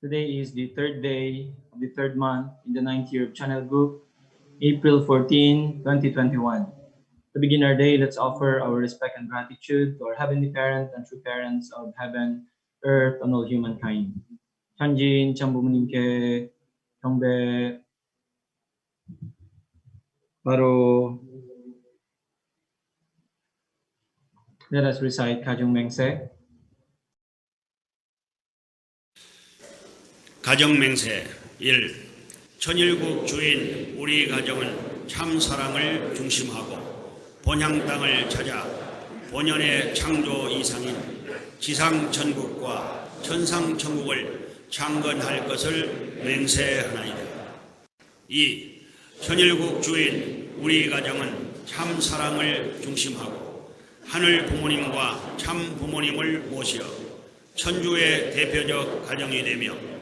Today is the third day of the third month in the ninth year of Channel Group, April 14, 2021. To begin our day, let's offer our respect and gratitude to our Heavenly Parent and true parents of heaven, earth, and all humankind. 천진 참부모님께 경배. 바로 let us recite 가정맹세. 가정맹세 1. 천일국 주인 우리 가정은 참 사랑을 중심하고 본향 땅을 찾아 본연의 창조 이상인 지상 천국과 천상 천국을 창건할 것을 맹세하나이다. 2. 천일국 주인 우리 가정은 참 사랑을 중심하고 하늘 부모님과 참 부모님을 모시어 천주의 대표적 가정이 되며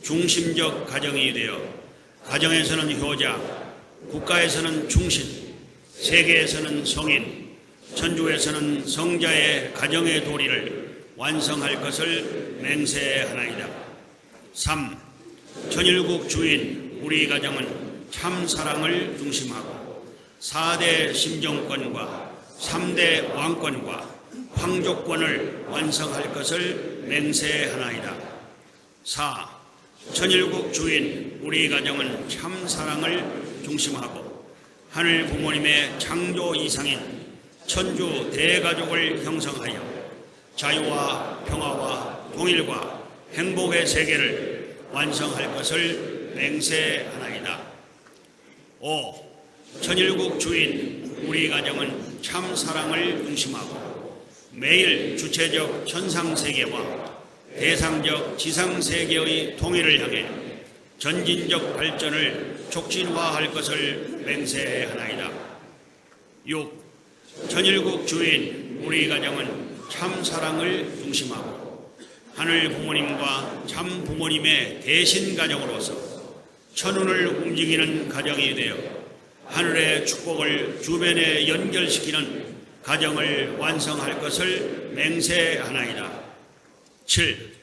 중심적 가정이 되어 가정에서는 효자, 국가에서는 충신, 세계에서는 성인, 천주에서는 성자의 가정의 도리를 완성할 것을 맹세하나이다. 3. 천일국 주인 우리 가정은 참 사랑을 중심하고 4대 심정권과 3대 왕권과 황족권을 완성할 것을 맹세하나이다. 4. 천일국 주인 우리 가정은 참 사랑을 중심하고 하늘 부모님의 창조 이상인 천주 대가족을 형성하여 자유와 평화와 통일과 행복의 세계를 완성할 것을 맹세하나이다. 5. 천일국 주인 우리 가정은 참 사랑을 중심하고 매일 주체적 천상세계와 대상적 지상세계의 통일을 향해 전진적 발전을 촉진화할 것을 맹세하나이다. 6. 천일국 주인 우리 가정은 참 사랑을 중심하고 하늘 부모님과 참 부모님의 대신 가정으로서 천운을 움직이는 가정이 되어 하늘의 축복을 주변에 연결시키는 가정을 완성할 것을 맹세하나이다. 7.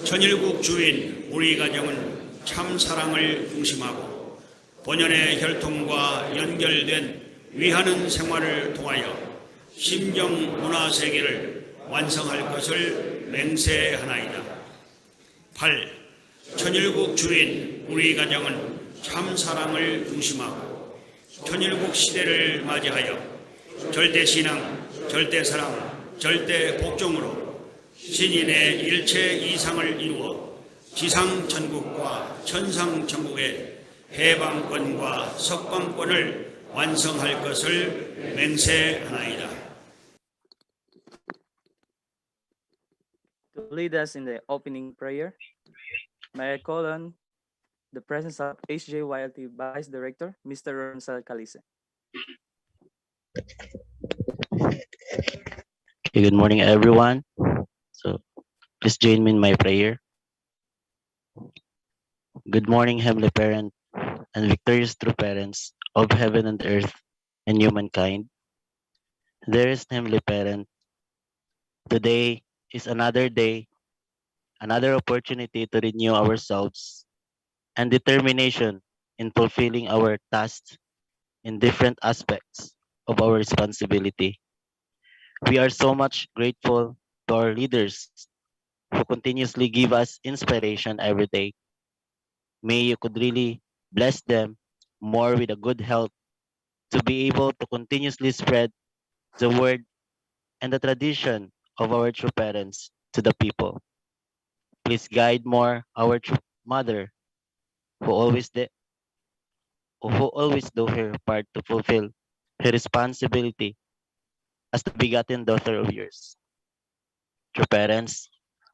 천일국 주인 우리 가정은 참 사랑을 중심하고 본연의 혈통과 연결된 위하는 생활을 통하여 심정 문화 세계를 완성할 것을 맹세하나이다. 8. 천일국 주인 우리 가정은 참 사랑을 중심하고 천일국 시대를 맞이하여 절대신앙, 절대사랑, 절대복종으로 신인의 일체 이상을 이루어 지상천국과 천상천국의 해방권과 석방권을 완성할 것을 맹세하나이다. To lead us in the opening prayer, may I call on the presence of HJYLT Vice Director, Mr. Ronsal Calise. Okay, good morning, everyone. So please join me in my prayer. Good morning, Heavenly Parent and victorious true parents of heaven and earth and humankind. Dearest Heavenly Parent, today is another day, another opportunity to renew ourselves and determination in fulfilling our tasks in different aspects of our responsibility. We are so much grateful to our leaders who continuously give us inspiration every day. May you could really bless them more with a good health to be able to continuously spread the word and the tradition of our true parents to the people. Please guide more our true mother who always do her part to fulfill her responsibility as the begotten daughter of yours. True parents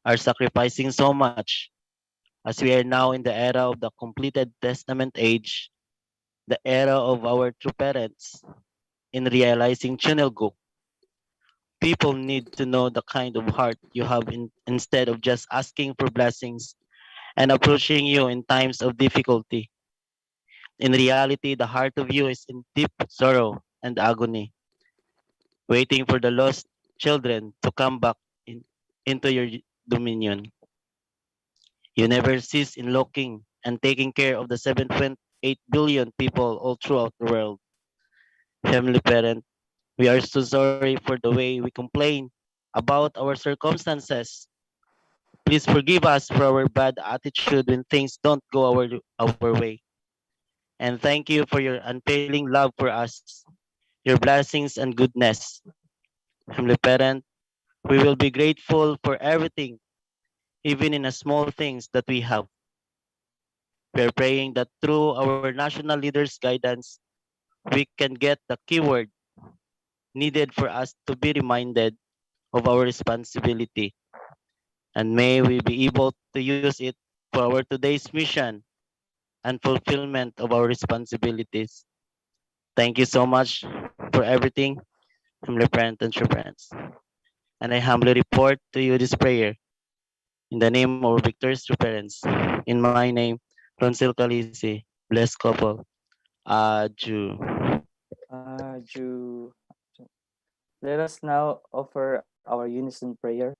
are sacrificing so much as we are now in the era of the completed testament age, the era of our true parents in realizing Chunilguk. People need to know the kind of heart you have instead of just asking for blessings and approaching you in times of difficulty. In reality, the heart of you is in deep sorrow and agony, waiting for the lost children to come back into your dominion. You never cease in looking and taking care of the 7.8 billion people all throughout the world. Heavenly Parent, we are so sorry for the way we complain about our circumstances. Please forgive us for our bad attitude when things don't go our way. And thank you for your unfailing love for us, your blessings and goodness. Heavenly Parent, we will be grateful for everything, even in the small things that we have. We are praying that through our national leaders' guidance, we can get the keyword needed for us to be reminded of our responsibility. And may we be able to use it for our today's mission and fulfillment of our responsibilities. Thank you so much for everything, Humbly Parent and True Parents. And I humbly report to you this prayer in the name of our victorious true parents. In my name, Ronsel Calisi, blessed couple. Aju. Ju. Let us now offer our unison prayer.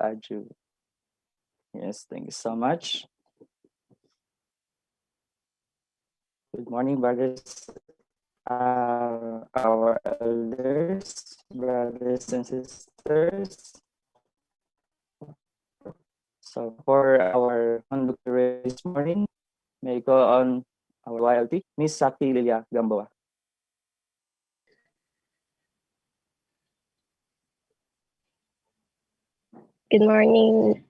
Aju. Yes, thank you so much. Good morning, brothers, our elders, brothers and sisters. So for our conductor this morning, may I call on our YLT, Miss Sakti Lilia Gamboa. Good morning,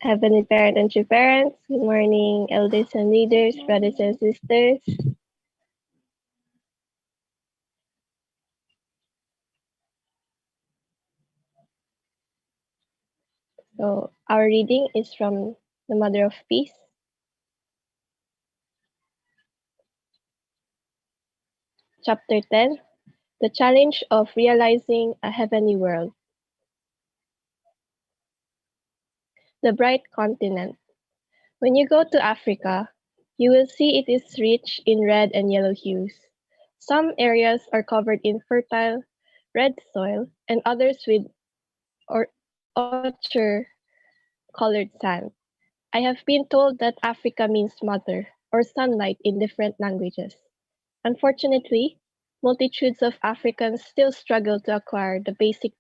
Heavenly Parent and True Parents. Good morning, elders and leaders, brothers and sisters. So our reading is from the Mother of Peace. Chapter 10, The Challenge of Realizing a Heavenly World. The Bright Continent. When you go to Africa, you will see it is rich in red and yellow hues. Some areas are covered in fertile red soil and others with ochre-colored sand. I have been told that Africa means mother or sunlight in different languages. Unfortunately, multitudes of Africans still struggle to acquire the basic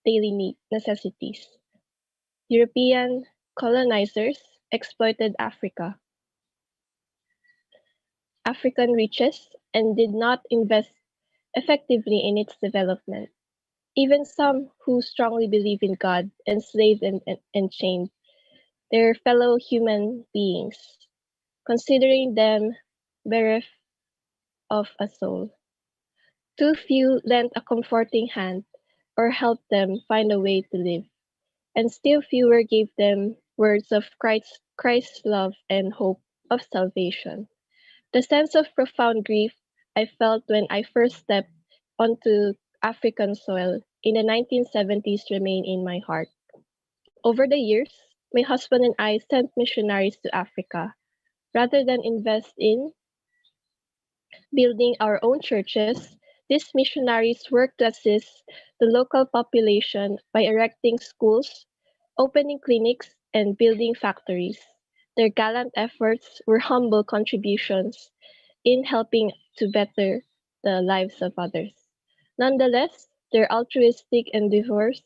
daily necessities. European colonizers exploited African riches and did not invest effectively in its development. Even some who strongly believe in God, enslaved and chained their fellow human beings, considering them bereft of a soul. Too few lent a comforting hand or helped them find a way to live, and still fewer gave them words of Christ's love and hope of salvation. The sense of profound grief I felt when I first stepped onto African soil in the 1970s remain in my heart. Over the years, my husband and I sent missionaries to Africa. Rather than invest in building our own churches, these missionaries worked to assist the local population by erecting schools, opening clinics, and building factories. Their gallant efforts were humble contributions in helping to better the lives of others. Nonetheless, their altruistic endeavors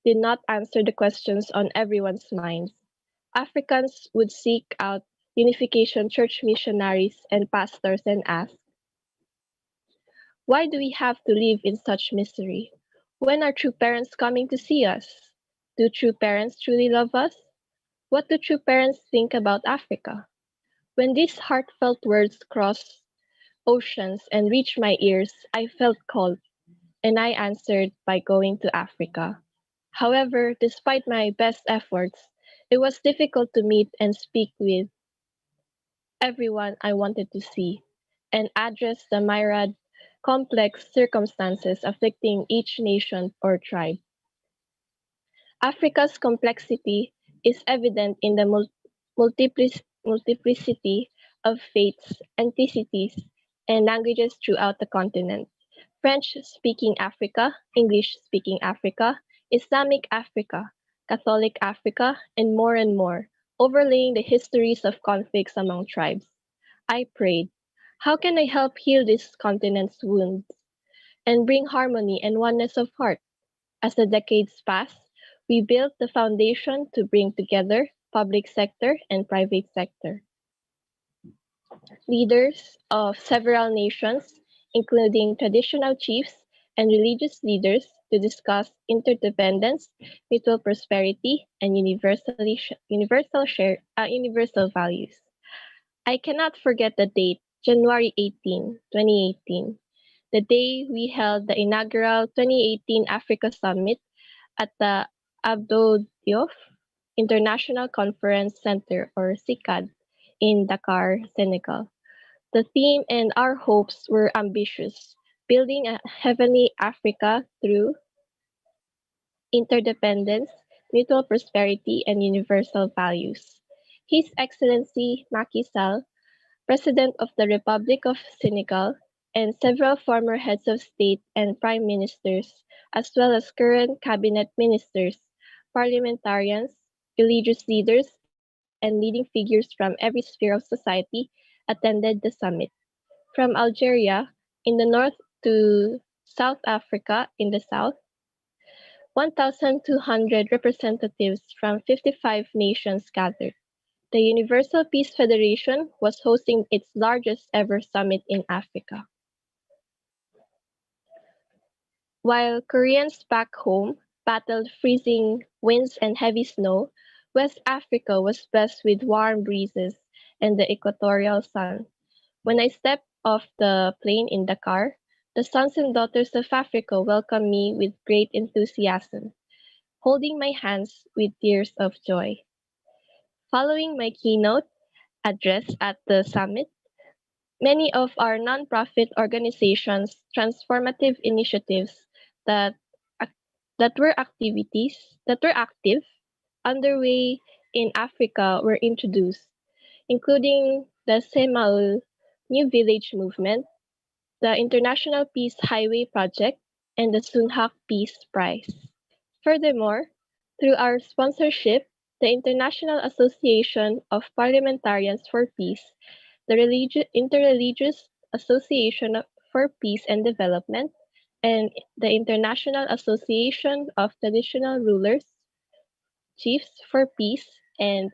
did not answer the questions on everyone's minds. Africans would seek out Unification Church missionaries and pastors and ask, why do we have to live in such misery? When are true parents coming to see us? Do true parents truly love us? What do true parents think about Africa? When these heartfelt words crossed oceans and reached my ears, I felt called, and I answered by going to Africa. However, despite my best efforts, it was difficult to meet and speak with everyone I wanted to see and address the myriad complex circumstances afflicting each nation or tribe. Africa's complexity is evident in the multiplicity of faiths, ethnicities, and languages throughout the continent. French-speaking Africa, English-speaking Africa, Islamic Africa, Catholic Africa, and more, overlaying the histories of conflicts among tribes. I prayed, how can I help heal this continent's wounds and bring harmony and oneness of heart? As the decades passed, we built the foundation to bring together public sector and private sector. Leaders of several nations, including traditional chiefs and religious leaders, to discuss interdependence, mutual prosperity, and universal values. I cannot forget the date, January 18, 2018, the day we held the inaugural 2018 Africa Summit at the Abdou Diouf International Conference Center, or SICAD, in Dakar, Senegal. The theme and our hopes were ambitious, building a heavenly Africa through interdependence, mutual prosperity, and universal values. His Excellency Macky Sall, President of the Republic of Senegal, and several former heads of state and prime ministers, as well as current cabinet ministers, parliamentarians, religious leaders, and leading figures from every sphere of society attended the summit. From Algeria in the north to South Africa in the south, 1,200 representatives from 55 nations gathered. The Universal Peace Federation was hosting its largest ever summit in Africa. While Koreans back home battled freezing winds and heavy snow, West Africa was blessed with warm breezes and the equatorial sun. When I stepped off the plane in Dakar, the sons and daughters of Africa welcomed me with great enthusiasm, holding my hands with tears of joy. Following my keynote address at the summit, many of our nonprofit organizations' transformative initiatives that that were active underway in Africa were introduced, including the Semaul New Village Movement, the International Peace Highway Project, and the Sunhak Peace Prize. Furthermore, through our sponsorship, the International Association of Parliamentarians for Peace, the Interreligious Association for Peace and Development, and the International Association of Traditional Rulers, Chiefs for Peace and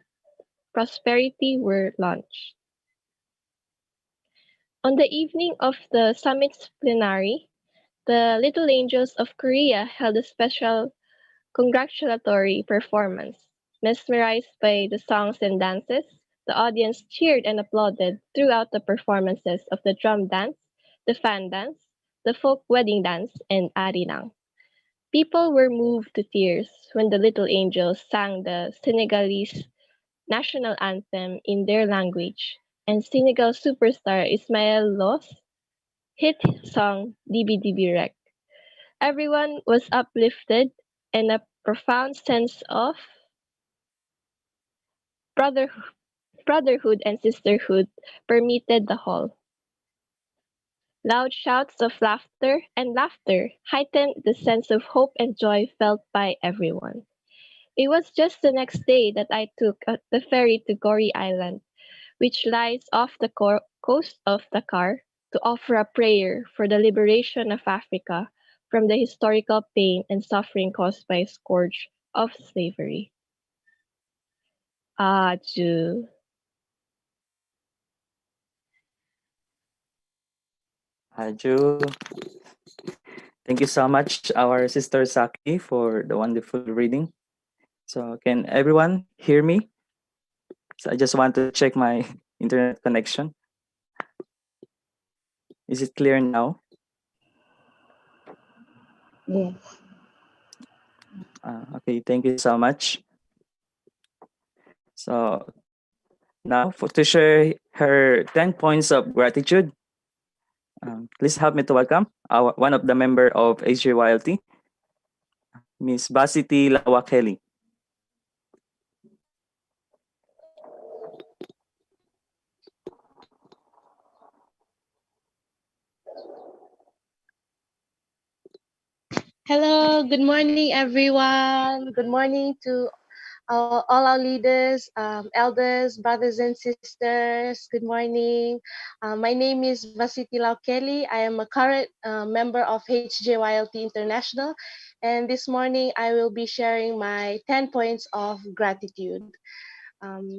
Prosperity were launched. On the evening of the summit's plenary, the Little Angels of Korea held a special congratulatory performance. Mesmerized by the songs and dances, the audience cheered and applauded throughout the performances of the drum dance, the fan dance, the folk wedding dance, and arirang. People were moved to tears when the Little Angels sang the Senegalese national anthem in their language, and Senegal superstar Ismael Lo's hit song Dibi Dibi Rek. Everyone was uplifted, and a profound sense of brother, brotherhood and sisterhood permeated the hall. Loud shouts of laughter heightened the sense of hope and joy felt by everyone. It was just the next day that I took the ferry to Gori Island, which lies off the coast of Dakar, to offer a prayer for the liberation of Africa from the historical pain and suffering caused by a scourge of slavery. Adieu. Aju. Thank you so much, our sister Saki, for the wonderful reading. So can everyone hear me? So I just want to check my internet connection. Is it clear now? Yes. Okay, thank you so much. So now to share her 10 points of gratitude, please help me to welcome one of the member of HJYLT, Miss Basiti Lawakeli. Hello, good morning, everyone. Good morning to all our leaders, elders, brothers and sisters. Good morning. My name is Vasiti Laukeli. I am a current member of HJYLT International. And this morning, I will be sharing my 10 points of gratitude.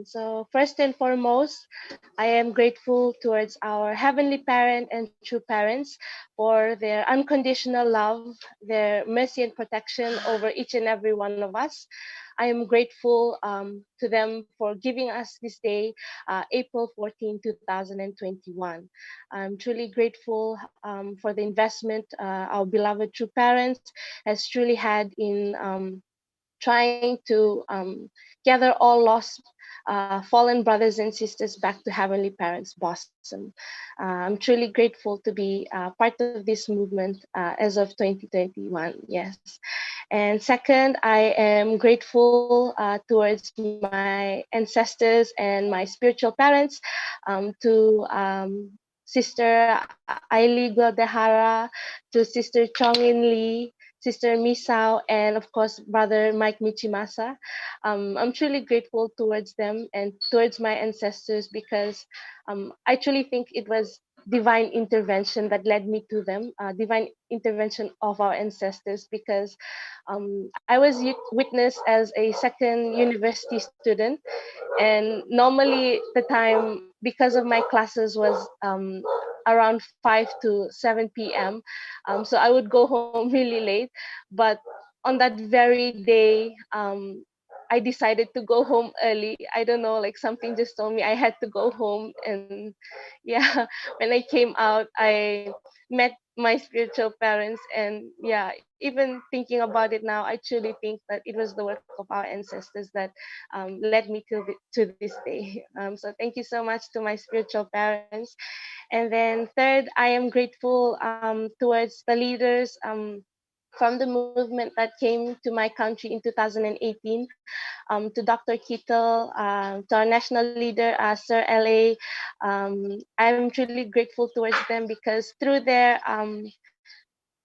So first and foremost, I am grateful towards our Heavenly Parent and true parents for their unconditional love, their mercy and protection over each and every one of us. I am grateful to them for giving us this day, April 14, 2021. I'm truly grateful for the investment our beloved true parents has truly had in trying to gather all lost fallen brothers and sisters back to Heavenly Parents' bosom. I'm truly grateful to be part of this movement as of 2021. Yes. And second, I am grateful towards my ancestors and my spiritual parents, to Sister Aili Guadehara, to Sister Chong In Lee, Sister Misao, and of course, Brother Mike Michimasa. I'm truly grateful towards them and towards my ancestors because I truly think it was divine intervention that led me to them, divine intervention of our ancestors, because I was witnessed as a second university student, and normally the time, because of my classes, was around 5 to 7 p.m. So I would go home really late, but on that very day, I decided to go home early. I don't know, like something just told me I had to go home. And yeah, when I came out, I met my spiritual parents. And yeah, even thinking about it now, I truly think that it was the work of our ancestors that led me to this day. So thank you so much to my spiritual parents. And then third, I am grateful towards the leaders from the movement that came to my country in 2018, to Dr. Kittel, to our national leader, Sir L.A. I'm truly grateful towards them because through their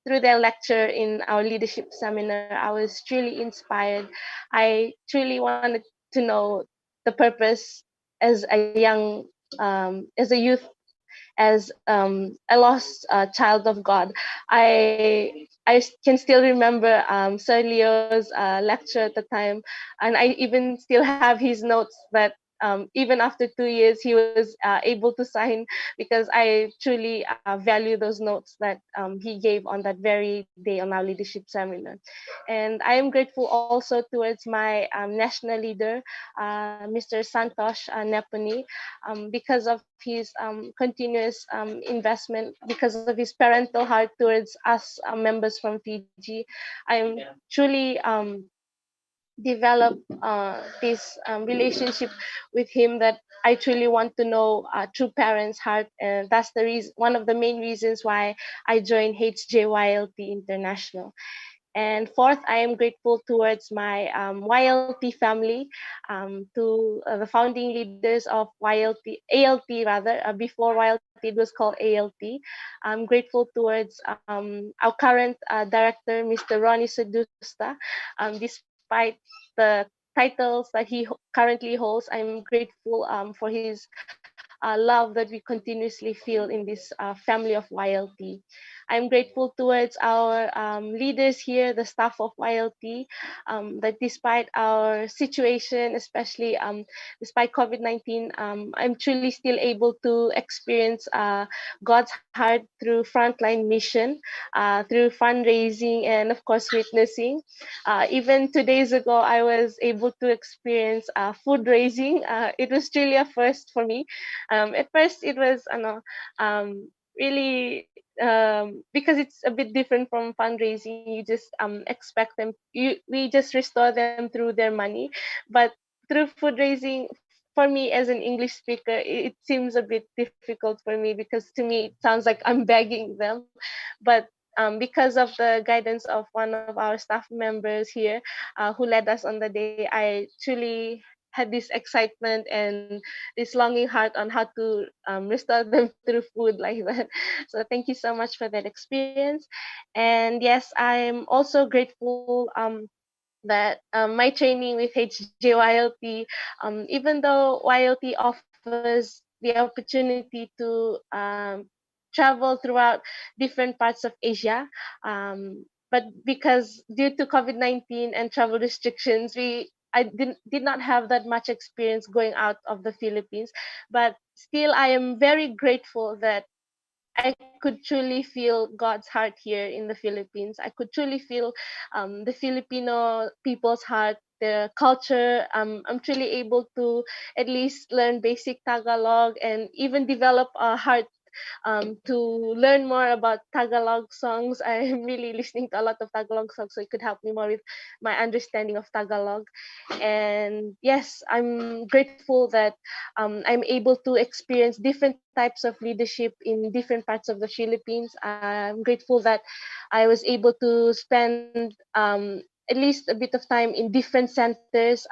lecture in our leadership seminar, I was truly inspired. I truly wanted to know the purpose as a young, as a youth, as a lost child of God. I can still remember Sir Leo's lecture at the time, and I even still have his notes that even after 2 years, he was able to sign, because I truly value those notes that he gave on that very day on our leadership seminar. And I am grateful also towards my national leader, Mr. Santosh Neponi, because of his continuous investment, because of his parental heart towards us members from Fiji. I'm truly develop this relationship with him, that I truly want to know true parents' heart, and that's the reason, one of the main reasons why I joined HJYLT International. And fourth, I am grateful towards my YLT family, to the founding leaders of YLT, ALT rather. Before YLT, it was called ALT. I'm grateful towards our current director, Mr. Ronnie Sedusta. Despite the titles that he currently holds, I'm grateful for his love that we continuously feel in this family of YLT. I'm grateful towards our leaders here, the staff of YLT, that despite our situation, especially despite COVID-19, I'm truly still able to experience God's heart through frontline mission, through fundraising, and of course witnessing. Even 2 days ago, I was able to experience food raising. It was truly a first for me. At first, it was really, because it's a bit different from fundraising. You just expect them. We just restore them through their money, but through food raising, for me as an English speaker, it seems a bit difficult for me, because to me it sounds like I'm begging them. But because of the guidance of one of our staff members here, who led us on the day, I truly had this excitement and this longing heart on how to restore them through food like that. So thank you so much for that experience. And yes, I'm also grateful that my training with HJYLT, even though YLT offers the opportunity to travel throughout different parts of Asia, but because due to COVID-19 and travel restrictions, I did not have that much experience going out of the Philippines. But still, I am very grateful that I could truly feel God's heart here in the Philippines. I could truly feel the Filipino people's heart, their culture. I'm truly able to at least learn basic Tagalog, and even develop a heart to learn more about Tagalog songs. I'm really listening to a lot of Tagalog songs, so it could help me more with my understanding of Tagalog. And yes, I'm grateful that I'm able to experience different types of leadership in different parts of the Philippines. I'm grateful that I was able to spend at least a bit of time in different centers,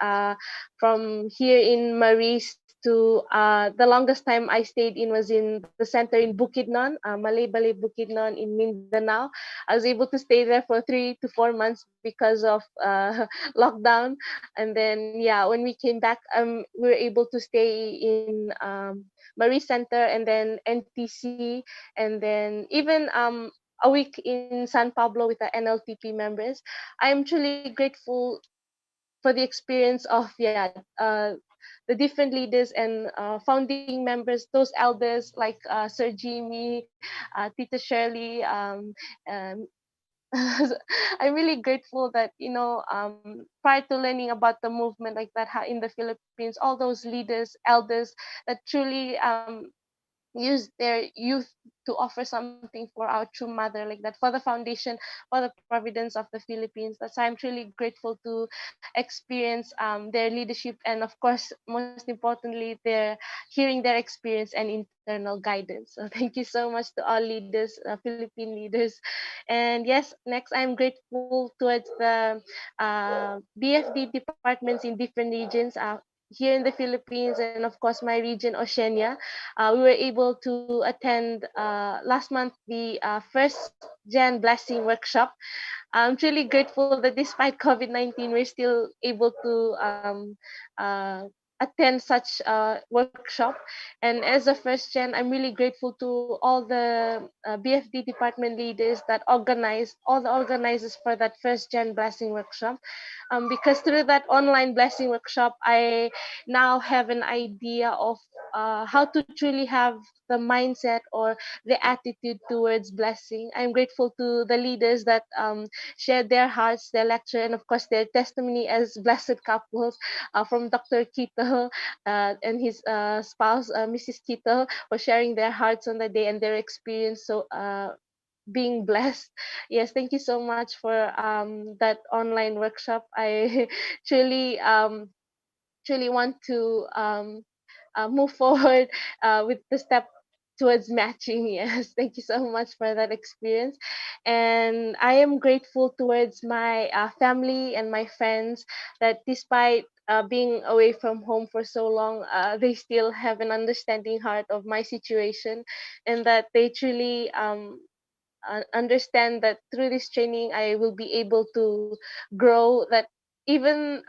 from here in Maris to the longest time I stayed in was in the center in Bukidnon, Malay Balay Bukidnon in Mindanao. I was able to stay there for 3 to 4 months because of lockdown. And then, yeah, when we came back, we were able to stay in Marie Center, and then NTC, and then even a week in San Pablo with the NLTP members. I'm truly grateful for the experience of, the different leaders and founding members, those elders like Sir Jimmy, Tita Shirley. I'm really grateful that, prior to learning about the movement like that, in the Philippines, all those leaders, elders that truly use their youth to offer something for our true mother like that, for the foundation, for the providence of the Philippines. That's why I'm truly grateful to experience their leadership, and of course, most importantly, their hearing their experience and internal guidance. So thank you so much to all leaders, Philippine leaders. And yes, next, I'm grateful towards the BFD departments in different regions, here in the Philippines, and of course my region, Oceania. We were able to attend last month the first Gen Blessing workshop. I'm truly grateful that despite COVID-19, we're still able to attend such a workshop. And as a first gen, I'm really grateful to all the BFD department leaders that organized, all the organizers for that first gen blessing workshop. Because through that online blessing workshop, I now have an idea of how to truly have the mindset or the attitude towards blessing. I'm grateful to the leaders that shared their hearts, their lecture, and of course their testimony as blessed couples, from Dr. Kito and his spouse, Mrs. Kito, for sharing their hearts on the day and their experience. So being blessed. Yes, thank you so much for that online workshop. I truly truly want to move forward with the step towards matching. Yes, thank you so much for that experience. And I am grateful towards my family and my friends that despite being away from home for so long, they still have an understanding heart of my situation, and that they truly understand that through this training I will be able to grow. That even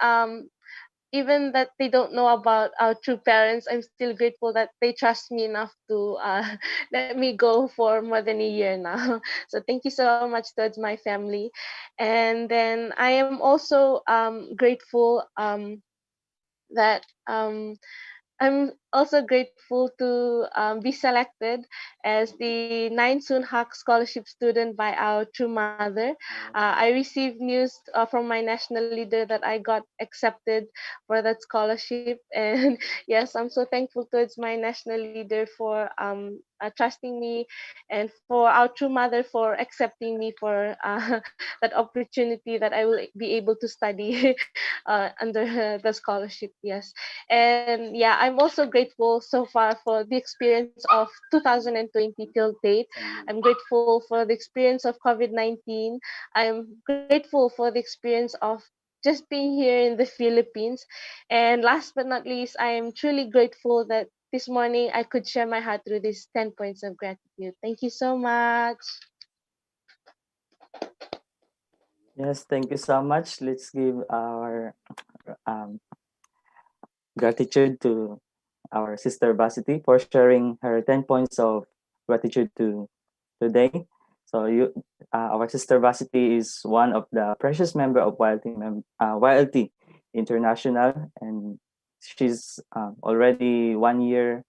even that they don't know about our true parents, I'm still grateful that they trust me enough to let me go for more than a year now. So thank you so much towards my family. And then I am also grateful that I'm also grateful to be selected as the 9 Sunhak Scholarship student by our true mother. I received news from my national leader that I got accepted for that scholarship. And yes, I'm so thankful towards my national leader for trusting me, and for our true mother for accepting me for that opportunity that I will be able to study under the scholarship. Yes. And yeah, I'm also grateful so far for the experience of 2020 till date. I'm grateful for the experience of COVID-19. I'm grateful for the experience of just being here in the Philippines. And last but not least, I am truly grateful that this morning I could share my heart through these 10 points of gratitude. Thank you so much. Yes, thank you so much. Let's give our um, gratitude to our sister Basiti for sharing her 10 points of gratitude to today. So our sister Basiti is one of the precious member of YLT International, and she's already 1 year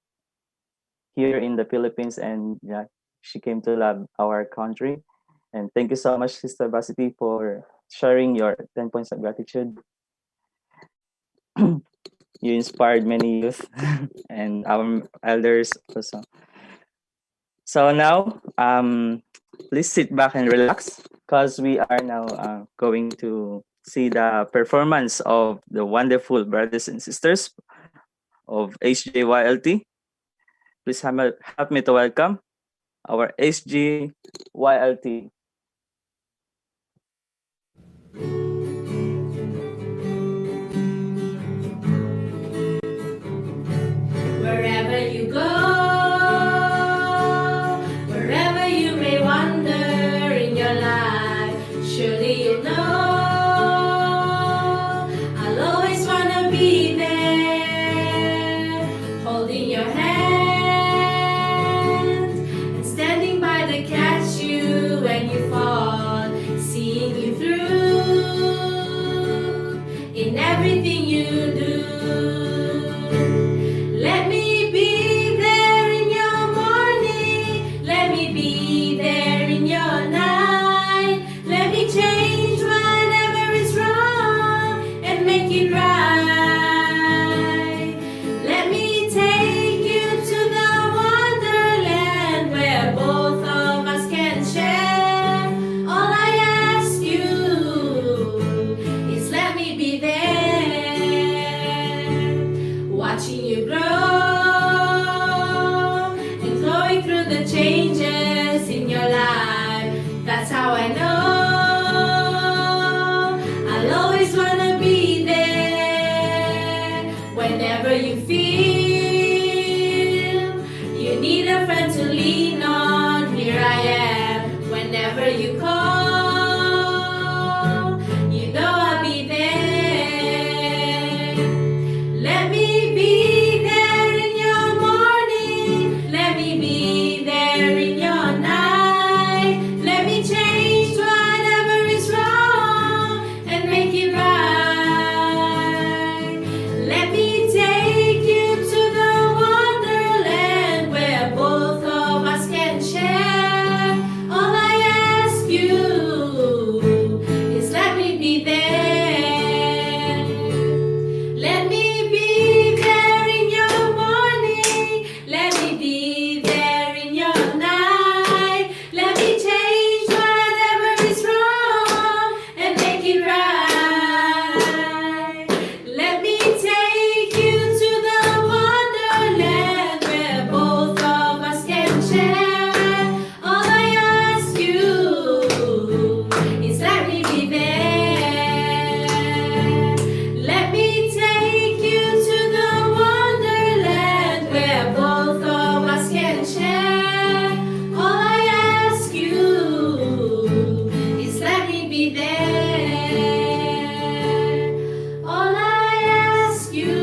here in the Philippines, and yeah, she came to love our country. And thank you so much, Sister Basiti, for sharing your 10 points of gratitude. You inspired many youth and our elders also. So now, please sit back and relax because we are now going to see the performance of the wonderful brothers and sisters of HJYLT. Please help me to welcome our HGYLT. Wherever you go, wherever you may wander in your life, surely you know I'll always wanna be there, holding your hand and standing by to catch you when you fall, seeing you through in everything you do. Let me be there in your morning. Let me be there in your night. Let me change whatever is wrong and make it right. Let me take you to the wonderland where both of us can share. All I ask you is let me be there, watching you grow and going through the changes in your life. That's how I know I'll always wanna be there. Whenever you feel you need a friend to lean on, here I am. Whenever you call, you know I'll be there. Let me there in your night. Let me change whatever is wrong and make it right. Let me take you to the wonderland where both of us can share. All I ask you is let me be there. Let me be there in your morning. Let me be there in your night. Let me change whatever is wrong and make it right. Let me take you to the wonderland where both of us can share. All I ask you is let me be there. Let me take you to the wonderland where both of us can share. All I ask you is let me be there. All I ask you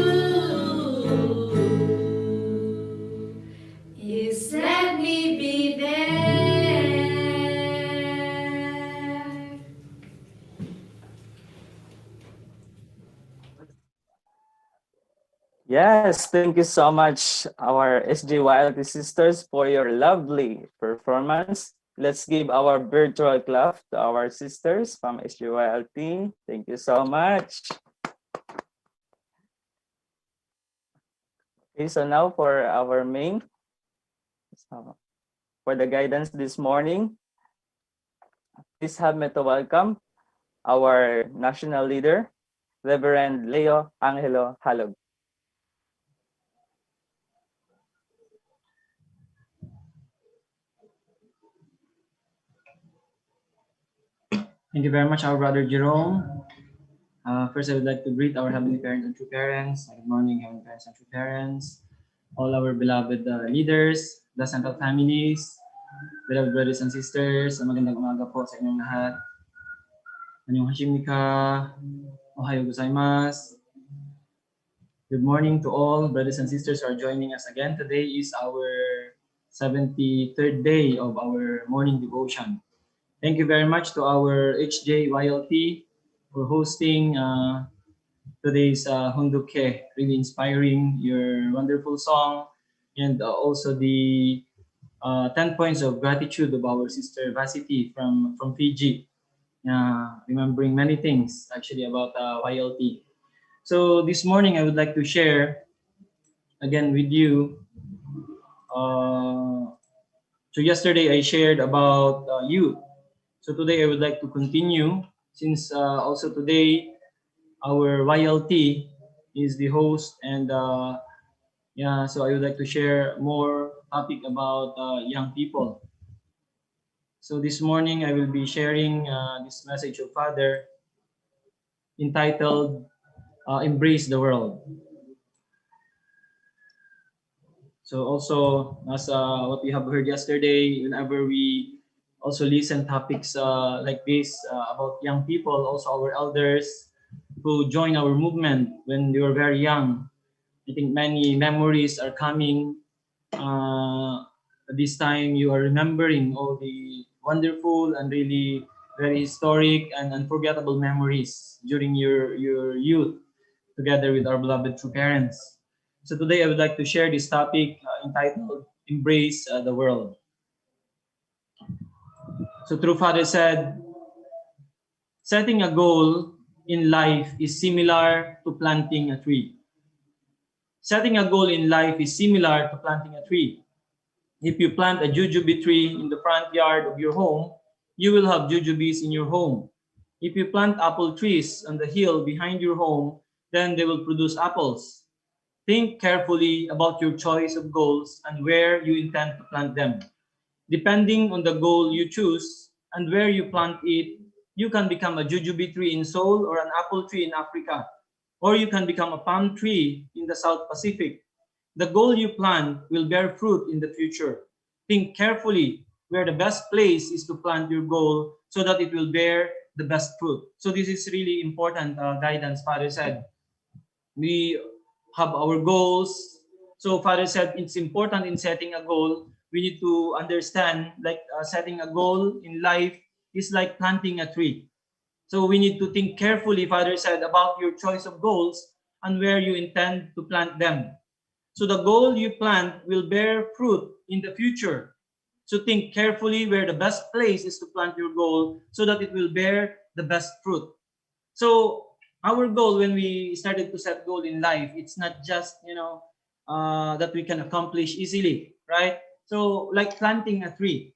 is let me be there. Yes, thank you so much, our SJYLT sisters, for your lovely performance. Let's give our virtual clap to our sisters from SJYLT. Thank you so much. Okay, so now for our main, so for the guidance this morning, please have me to welcome our national leader, Reverend Leo Angelo Halog. Thank you very much, our brother Jerome. First, I would like to greet our Heavenly Parents and true parents. Good morning, Heavenly Parents and true parents. All our beloved leaders, the central families, beloved brothers and sisters. Magandang umaga po sa inyong lahat. Annyeonghaseyo, ohayo gozaimasu. Good morning to all brothers and sisters who are joining us again. Today is our 73rd day of our morning devotion. Thank you very much to our HJYLT for hosting today's Hunduke. Really inspiring, your wonderful song, and also the 10 points of gratitude of our sister Vasity from Fiji. Remembering many things actually about YLT. So this morning I would like to share again with you. So yesterday I shared about youth. So today I would like to continue, since also today our YLT is the host, and so I would like to share more topic about young people. So this morning I will be sharing this message of Father entitled Embrace the World. So also, as what we have heard yesterday, whenever we also listen topics like this about young people, also our elders who join our movement when they were very young, I think many memories are coming. This time you are remembering all the wonderful and really very historic and unforgettable memories during your youth together with our beloved true parents. So today I would like to share this topic entitled Embrace the World. So True Father said, setting a goal in life is similar to planting a tree. Setting a goal in life is similar to planting a tree. If you plant a jujube tree in the front yard of your home, you will have jujubes in your home. If you plant apple trees on the hill behind your home, then they will produce apples. Think carefully about your choice of goals and where you intend to plant them. Depending on the goal you choose and where you plant it, you can become a jujube tree in Seoul or an apple tree in Africa, or you can become a palm tree in the South Pacific. The goal you plant will bear fruit in the future. Think carefully where the best place is to plant your goal so that it will bear the best fruit. So this is really important guidance, Father said. We have our goals. So Father said it's important in setting a goal. we need to understand, like setting a goal in life is like planting a tree. So we need to think carefully, Father said, about your choice of goals and where you intend to plant them. So the goal you plant will bear fruit in the future. So think carefully where the best place is to plant your goal so that it will bear the best fruit. So our goal when we started to set goal in life, it's not just, that we can accomplish easily, right? So like planting a tree.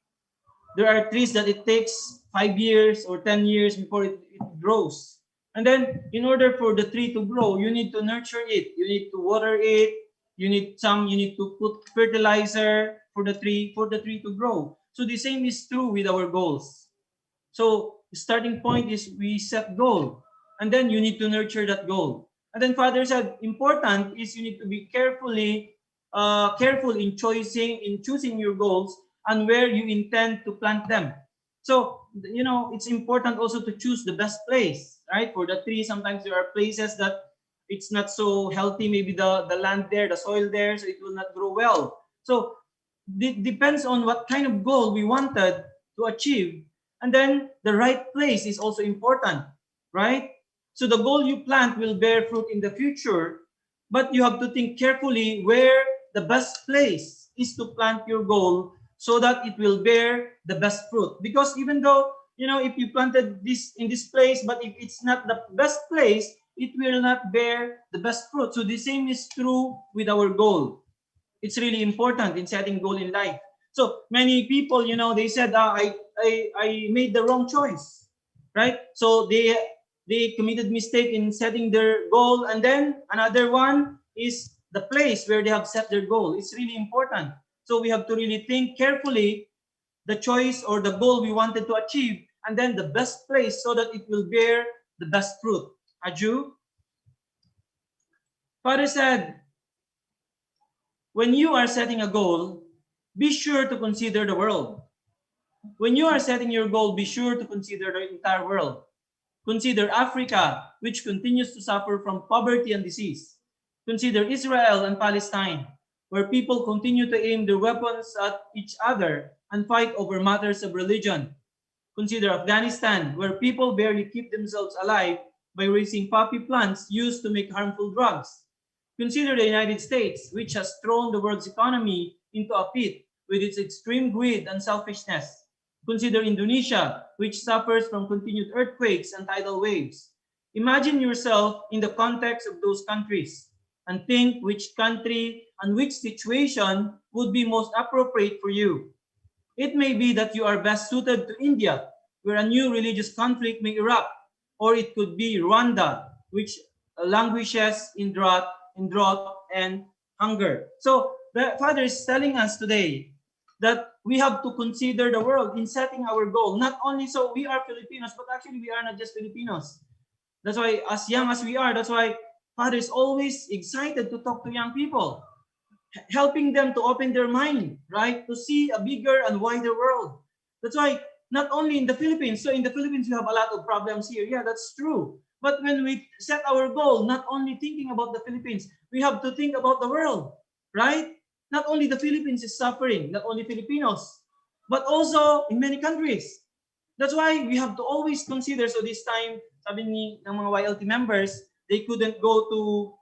There are trees that it takes 5 years or 10 years before it grows. And then in order for the tree to grow, you need to nurture it. You need to water it. You need to put fertilizer for the tree to grow. So the same is true with our goals. So the starting point is we set goal, and then you need to nurture that goal. And then Father said, important is you need to be careful in choosing your goals and where you intend to plant them. So it's important also to choose the best place, right? For the tree, sometimes there are places that it's not so healthy, maybe the land there, the soil there, so it will not grow well. So it depends on what kind of goal we wanted to achieve. And then the right place is also important, right? So the goal you plant will bear fruit in the future, but you have to think carefully where the best place is to plant your goal so that it will bear the best fruit. Because even though, if you planted this in this place, but if it's not the best place, it will not bear the best fruit. So the same is true with our goal. It's really important in setting goal in life. So many people, they said, I made the wrong choice, right? So they committed mistake in setting their goal, and then another one is the place where they have set their goal. It's really important. So we have to really think carefully the choice or the goal we wanted to achieve, and then the best place so that it will bear the best fruit. Aju? Father said, when you are setting a goal, be sure to consider the world. When you are setting your goal, be sure to consider the entire world. Consider Africa, which continues to suffer from poverty and disease. Consider Israel and Palestine, where people continue to aim their weapons at each other and fight over matters of religion. Consider Afghanistan, where people barely keep themselves alive by raising poppy plants used to make harmful drugs. Consider the United States, which has thrown the world's economy into a pit with its extreme greed and selfishness. Consider Indonesia, which suffers from continued earthquakes and tidal waves. Imagine yourself in the context of those countries and think which country and which situation would be most appropriate for you. It may be that you are best suited to India, where a new religious conflict may erupt, or it could be Rwanda, which languishes in drought and hunger. So the Father is telling us today that we have to consider the world in setting our goal. Not only so we are Filipinos, but actually we are not just Filipinos. That's why as young as we are, that's why Father is always excited to talk to young people, helping them to open their mind, right? To see a bigger and wider world. That's why not only in the Philippines, so in the Philippines we have a lot of problems here. Yeah, that's true. But when we set our goal, not only thinking about the Philippines, we have to think about the world, right? Not only the Philippines is suffering, not only Filipinos, but also in many countries. That's why we have to always consider. So this time, sabi ng mga YLT members, they couldn't go to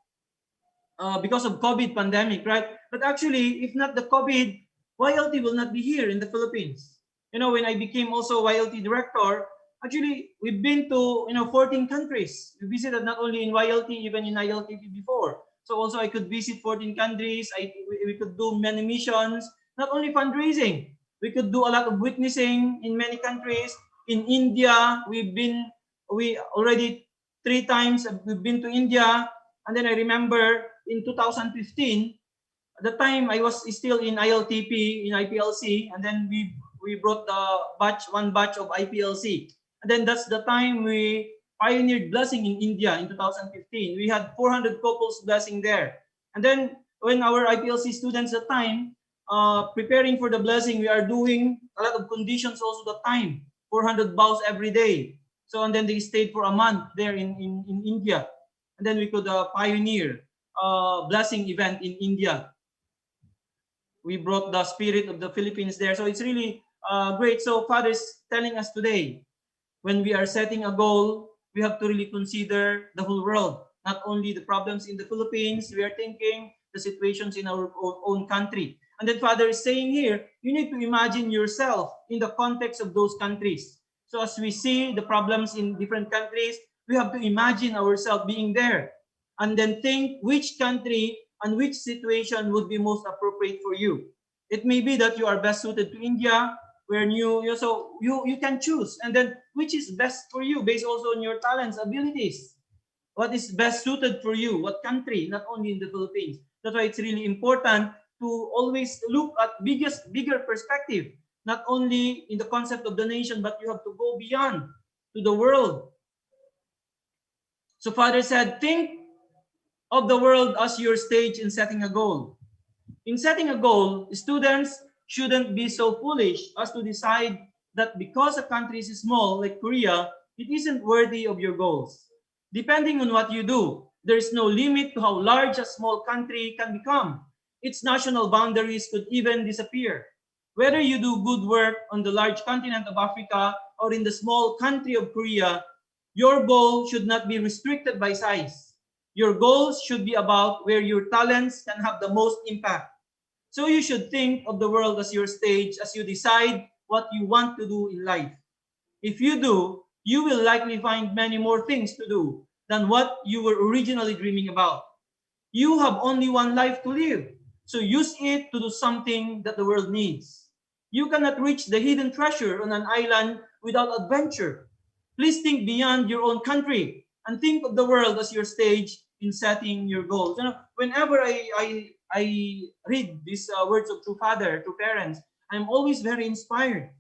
because of COVID pandemic, right? But actually, if not the COVID, YLT will not be here in the Philippines. When I became also YLT director, actually, we've been to 14 countries. We visited not only in YLT, even in ILTP before. So also I could visit 14 countries. We could do many missions, not only fundraising. We could do a lot of witnessing in many countries. In India, we already 3 times we've been to India. And then I remember in 2015, at the time I was still in ILTP, in IPLC, and then we brought one batch of IPLC. And then that's the time we pioneered blessing in India in 2015. We had 400 couples blessing there. And then when our IPLC students at the time, preparing for the blessing, we are doing a lot of conditions also the time, 400 vows every day. So, and then they stayed for a month there in India. And then we could pioneer blessing event in India. we brought the spirit of the Philippines there. So it's really great. So Father is telling us today, when we are setting a goal, we have to really consider the whole world, not only the problems in the Philippines. We are thinking the situations in our own country. And then Father is saying here, you need to imagine yourself in the context of those countries. So as we see the problems in different countries, we have to imagine ourselves being there and then think which country and which situation would be most appropriate for you. It may be that you are best suited to India, where you can choose, and then which is best for you based also on your talents, abilities. What is best suited for you? What country? Not only in the Philippines. That's why it's really important to always look at bigger perspective, not only in the concept of the nation, but you have to go beyond to the world. So Father said, think of the world as your stage in setting a goal. In setting a goal, students shouldn't be so foolish as to decide that because a country is small, like Korea, it isn't worthy of your goals. Depending on what you do, there is no limit to how large a small country can become. Its national boundaries could even disappear. Whether you do good work on the large continent of Africa or in the small country of Korea, your goal should not be restricted by size. Your goals should be about where your talents can have the most impact. So you should think of the world as your stage as you decide what you want to do in life. If you do, you will likely find many more things to do than what you were originally dreaming about. You have only one life to live, so use it to do something that the world needs. You cannot reach the hidden treasure on an island without adventure. Please think beyond your own country and think of the world as your stage in setting your goals. You know, whenever I read these words of True Father to parents, I'm always very inspired.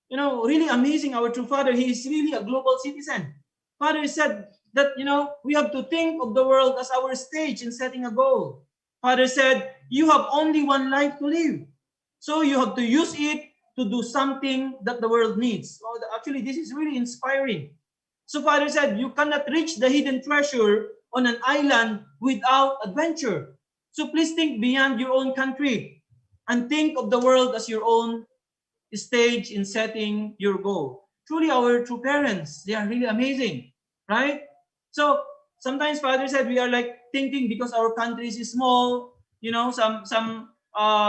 You know, really amazing. Our True Father, he is really a global citizen. Father said that, you know, we have to think of the world as our stage in setting a goal. Father said, you have only one life to live. So you have to use it to do something that the world needs. Oh, actually, this is really inspiring. So Father said, you cannot reach the hidden treasure on an island without adventure. So please think beyond your own country and think of the world as your own stage in setting your goal. Truly, our true parents, they are really amazing, right? So sometimes Father said we are like thinking because our country is small. You know, some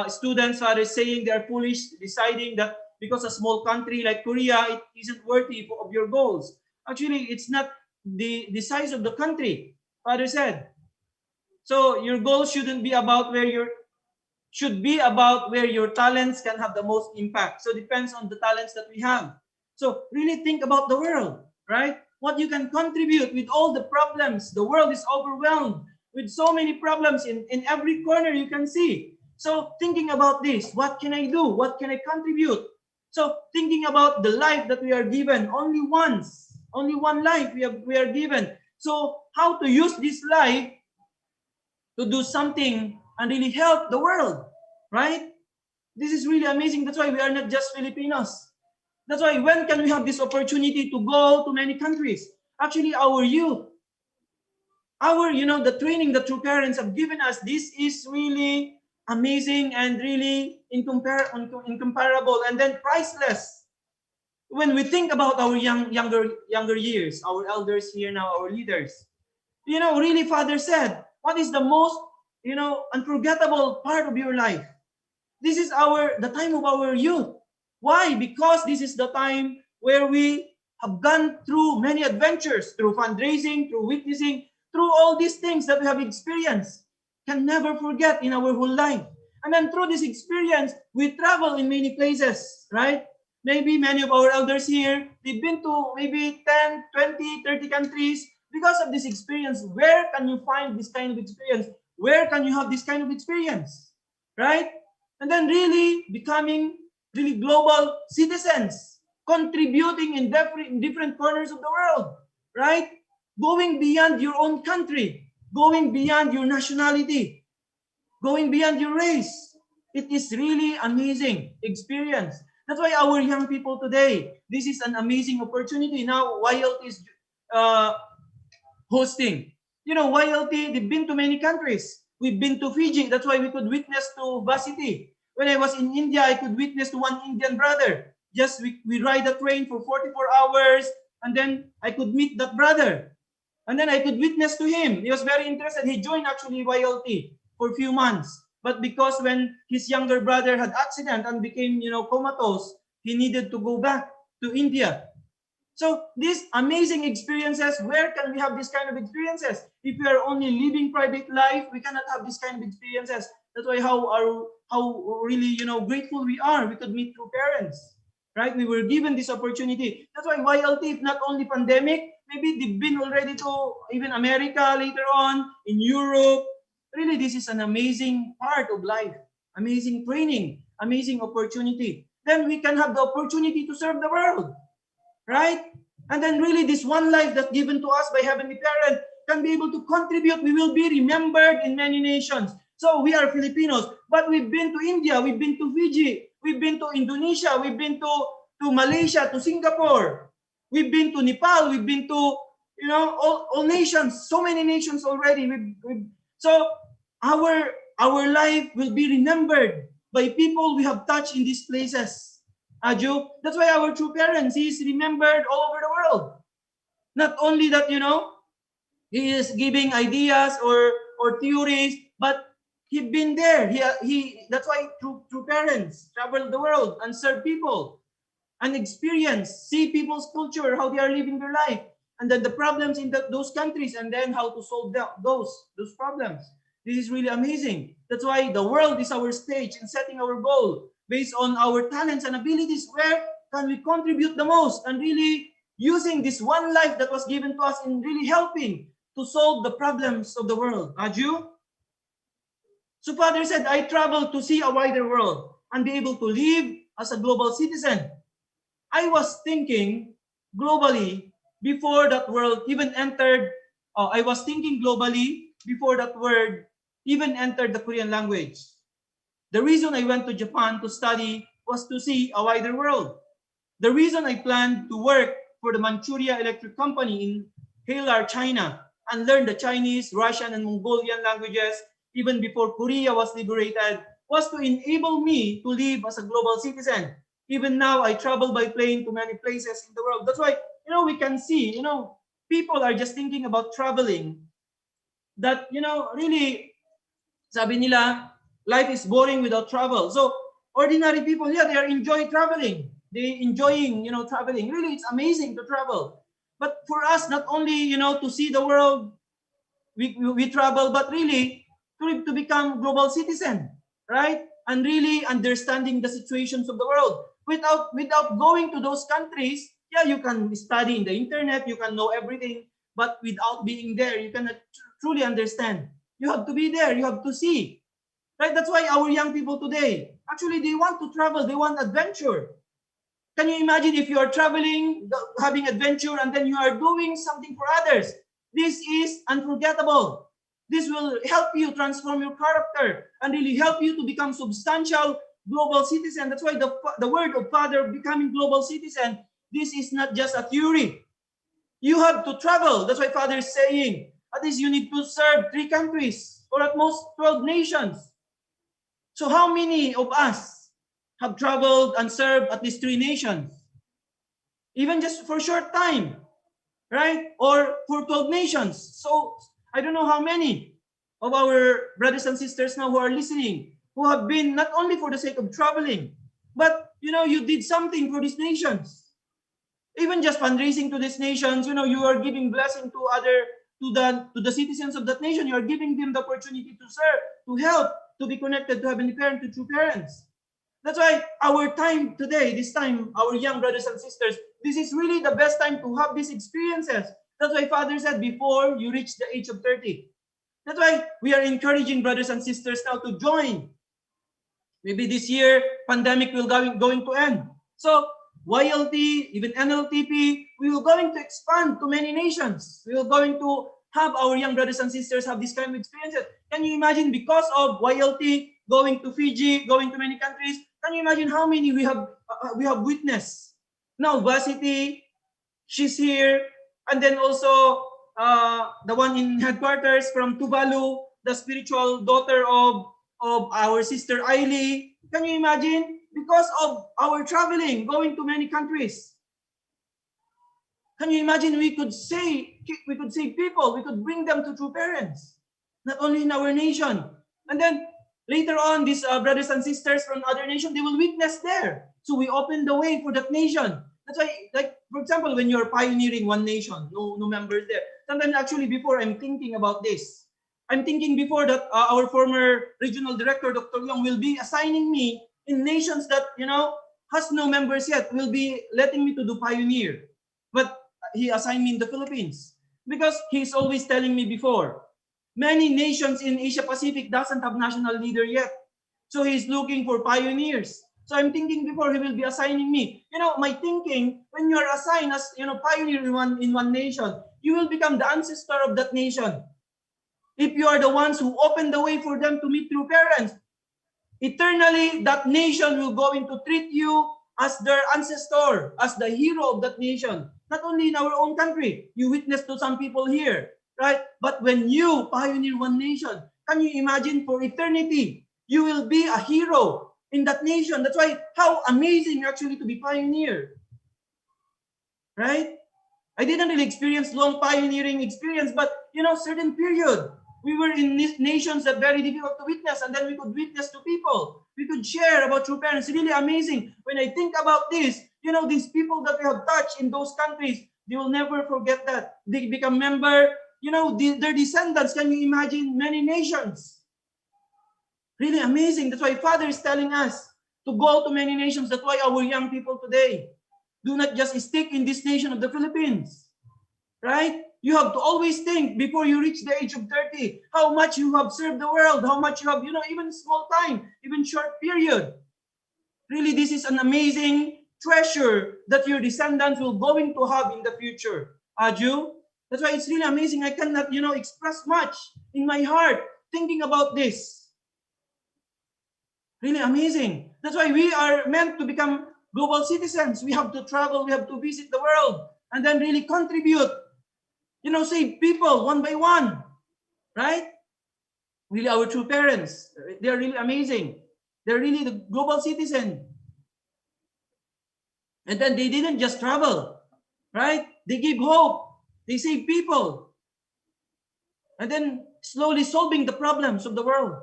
students are saying they are foolish, deciding that because a small country like Korea, it isn't worthy of your goals. Actually, it's not the size of the country. Father said. So your goal shouldn't be about where your should be about where your talents can have the most impact. So it depends on the talents that we have. So really think about the world, right? What you can contribute with all the problems. The world is overwhelmed with so many problems in every corner you can see. So thinking about this, what can I do? What can I contribute? So thinking about the life that we are given only once, only one life we are given. So how to use this life to do something and really help the world, right? This is really amazing. That's why we are not just Filipinos. That's why when can we have this opportunity to go to many countries? Actually, our youth, the training that true parents have given us, this is really amazing and really incomparable and then priceless. When we think about our younger years, our elders here now, our leaders, really Father said, what is the most, unforgettable part of your life? This is the time of our youth. Why? Because this is the time where we have gone through many adventures, through fundraising, through witnessing, through all these things that we have experienced. Can never forget in our whole life. And then through this experience, we travel in many places, right? Maybe many of our elders here, they've been to maybe 10, 20, 30 countries. Because of this experience, where can you find this kind of experience? Where can you have this kind of experience? Right? And then really becoming really global citizens, contributing in different corners of the world, right? Going beyond your own country, going beyond your nationality, going beyond your race. It is really amazing experience. That's why our young people today, this is an amazing opportunity. Now, YLT is hosting. YLT, they've been to many countries. We've been to Fiji. That's why we could witness to Varsity. When I was in India, I could witness to one Indian brother. Just we ride the train for 44 hours, and then I could meet that brother. And then I could witness to him. He was very interested. He joined actually YLT for a few months. But because when his younger brother had accident and became, comatose, he needed to go back to India. So these amazing experiences, where can we have this kind of experiences? If we are only living private life, we cannot have this kind of experiences. That's why how really grateful we are. We could meet through parents, right? We were given this opportunity. That's why YLT, if not only pandemic, maybe they've been already to even America later on, in Europe. Really, this is an amazing part of life, amazing training, amazing opportunity. Then we can have the opportunity to serve the world, right? And then really this one life that's given to us by Heavenly Parent can be able to contribute. We will be remembered in many nations. So we are Filipinos, but we've been to India, we've been to Fiji, we've been to Indonesia, we've been to Malaysia, to Singapore, we've been to Nepal, we've been to, all nations, so many nations already. So our life will be remembered by people we have touched in these places. Aju, that's why our true parents, he is remembered all over the world. Not only that, he is giving ideas or theories, but he's been there. He that's why true parents travel the world and serve people and experience, see people's culture, how they are living their life, and then the problems in those countries, and then how to solve those problems. This is really amazing. That's why the world is our stage in setting our goal based on our talents and abilities. Where can we contribute the most, and really using this one life that was given to us in really helping to solve the problems of the world. Aju? So Father said, I travel to see a wider world and be able to live as a global citizen. I was thinking globally before that word even entered. I was thinking globally before that word even entered the Korean language. The reason I went to Japan to study was to see a wider world. The reason I planned to work for the Manchuria Electric Company in Heilar, China, and learn the Chinese, Russian, and Mongolian languages even before Korea was liberated was to enable me to live as a global citizen. Even now, I travel by plane to many places in the world. That's why, we can see, people are just thinking about traveling. That, really, sabi nila, life is boring without travel. So, ordinary people, yeah, they are enjoying traveling. They enjoying, traveling. Really, it's amazing to travel. But for us, not only, to see the world, we travel, but really, to become global citizen, right? And really understanding the situations of the world. Without going to those countries, yeah, you can study in the internet, you can know everything, but without being there, you cannot truly understand. You have to be there, you have to see, right? That's why our young people today, actually, they want to travel, they want adventure. Can you imagine if you are traveling, having adventure, and then you are doing something for others? This is unforgettable. This will help you transform your character and really help you to become substantial global citizen. That's why the word of Father, becoming global citizen, this is not just a theory. You have to travel. That's why Father is saying, at least you need to serve 3 countries or at most 12 nations. So how many of us have traveled and served at least 3 nations? Even just for a short time, right? Or for 12 nations. So I don't know how many of our brothers and sisters now who are listening, who have been not only for the sake of traveling, but you did something for these nations. Even just fundraising to these nations, you are giving blessing to the citizens of that nation. You are giving them the opportunity to serve, to help, to be connected to Heavenly Parent, to true parents. That's why our time today, this time, our young brothers and sisters, this is really the best time to have these experiences. That's why Father said, before you reach the age of 30. That's why we are encouraging brothers and sisters now to join. Maybe this year, pandemic will going to end. So YLT, even NLTP, we will going to expand to many nations. We will going to have our young brothers and sisters have this kind of experiences. Can you imagine, because of YLT, going to Fiji, going to many countries, can you imagine how many we have witnessed? Now Varsity, she's here, and then also the one in headquarters from Tuvalu, the spiritual daughter of our sister Ailey, Can you imagine? Because of our traveling, going to many countries. Can you imagine we could say people, we could bring them to true parents, not only in our nation. And then later on, these brothers and sisters from other nations, they will witness there. So we open the way for that nation. That's why, like, for example, when you're pioneering one nation, no members there. Sometimes actually before I'm thinking about this, I'm thinking before that our former regional director, Dr. Yong, will be assigning me in nations that, has no members yet, will be letting me to do pioneer. But he assigned me in the Philippines because he's always telling me before, many nations in Asia Pacific doesn't have national leader yet. So he's looking for pioneers. So I'm thinking before he will be assigning me. My thinking, when you're assigned as, pioneer in one nation, you will become the ancestor of that nation. If you are the ones who open the way for them to meet true parents, eternally that nation will going to treat you as their ancestor, as the hero of that nation. Not only in our own country, you witness to some people here, right? But when you pioneer one nation, can you imagine for eternity, you will be a hero in that nation. That's why how amazing actually to be pioneer, right? I didn't really experience long pioneering experience, but certain period, we were in nations that very difficult to witness, and then we could witness to people. We could share about true parents. Really amazing. When I think about this, these people that we have touched in those countries, they will never forget that. They become member, their descendants. Can you imagine many nations? Really amazing. That's why Father is telling us to go to many nations. That's why our young people today do not just stick in this nation of the Philippines, right? You have to always think before you reach the age of 30, how much you have served the world, how much you have, even small time, even short period. Really, this is an amazing treasure that your descendants will going to have in the future. Aju, that's why it's really amazing. I cannot, express much in my heart thinking about this. Really amazing. That's why we are meant to become global citizens. We have to travel, we have to visit the world, and then really contribute. Save people one by one, right? Really, our true parents, they're really amazing. They're really the global citizen. And then they didn't just travel, right? They give hope. They save people. And then slowly solving the problems of the world.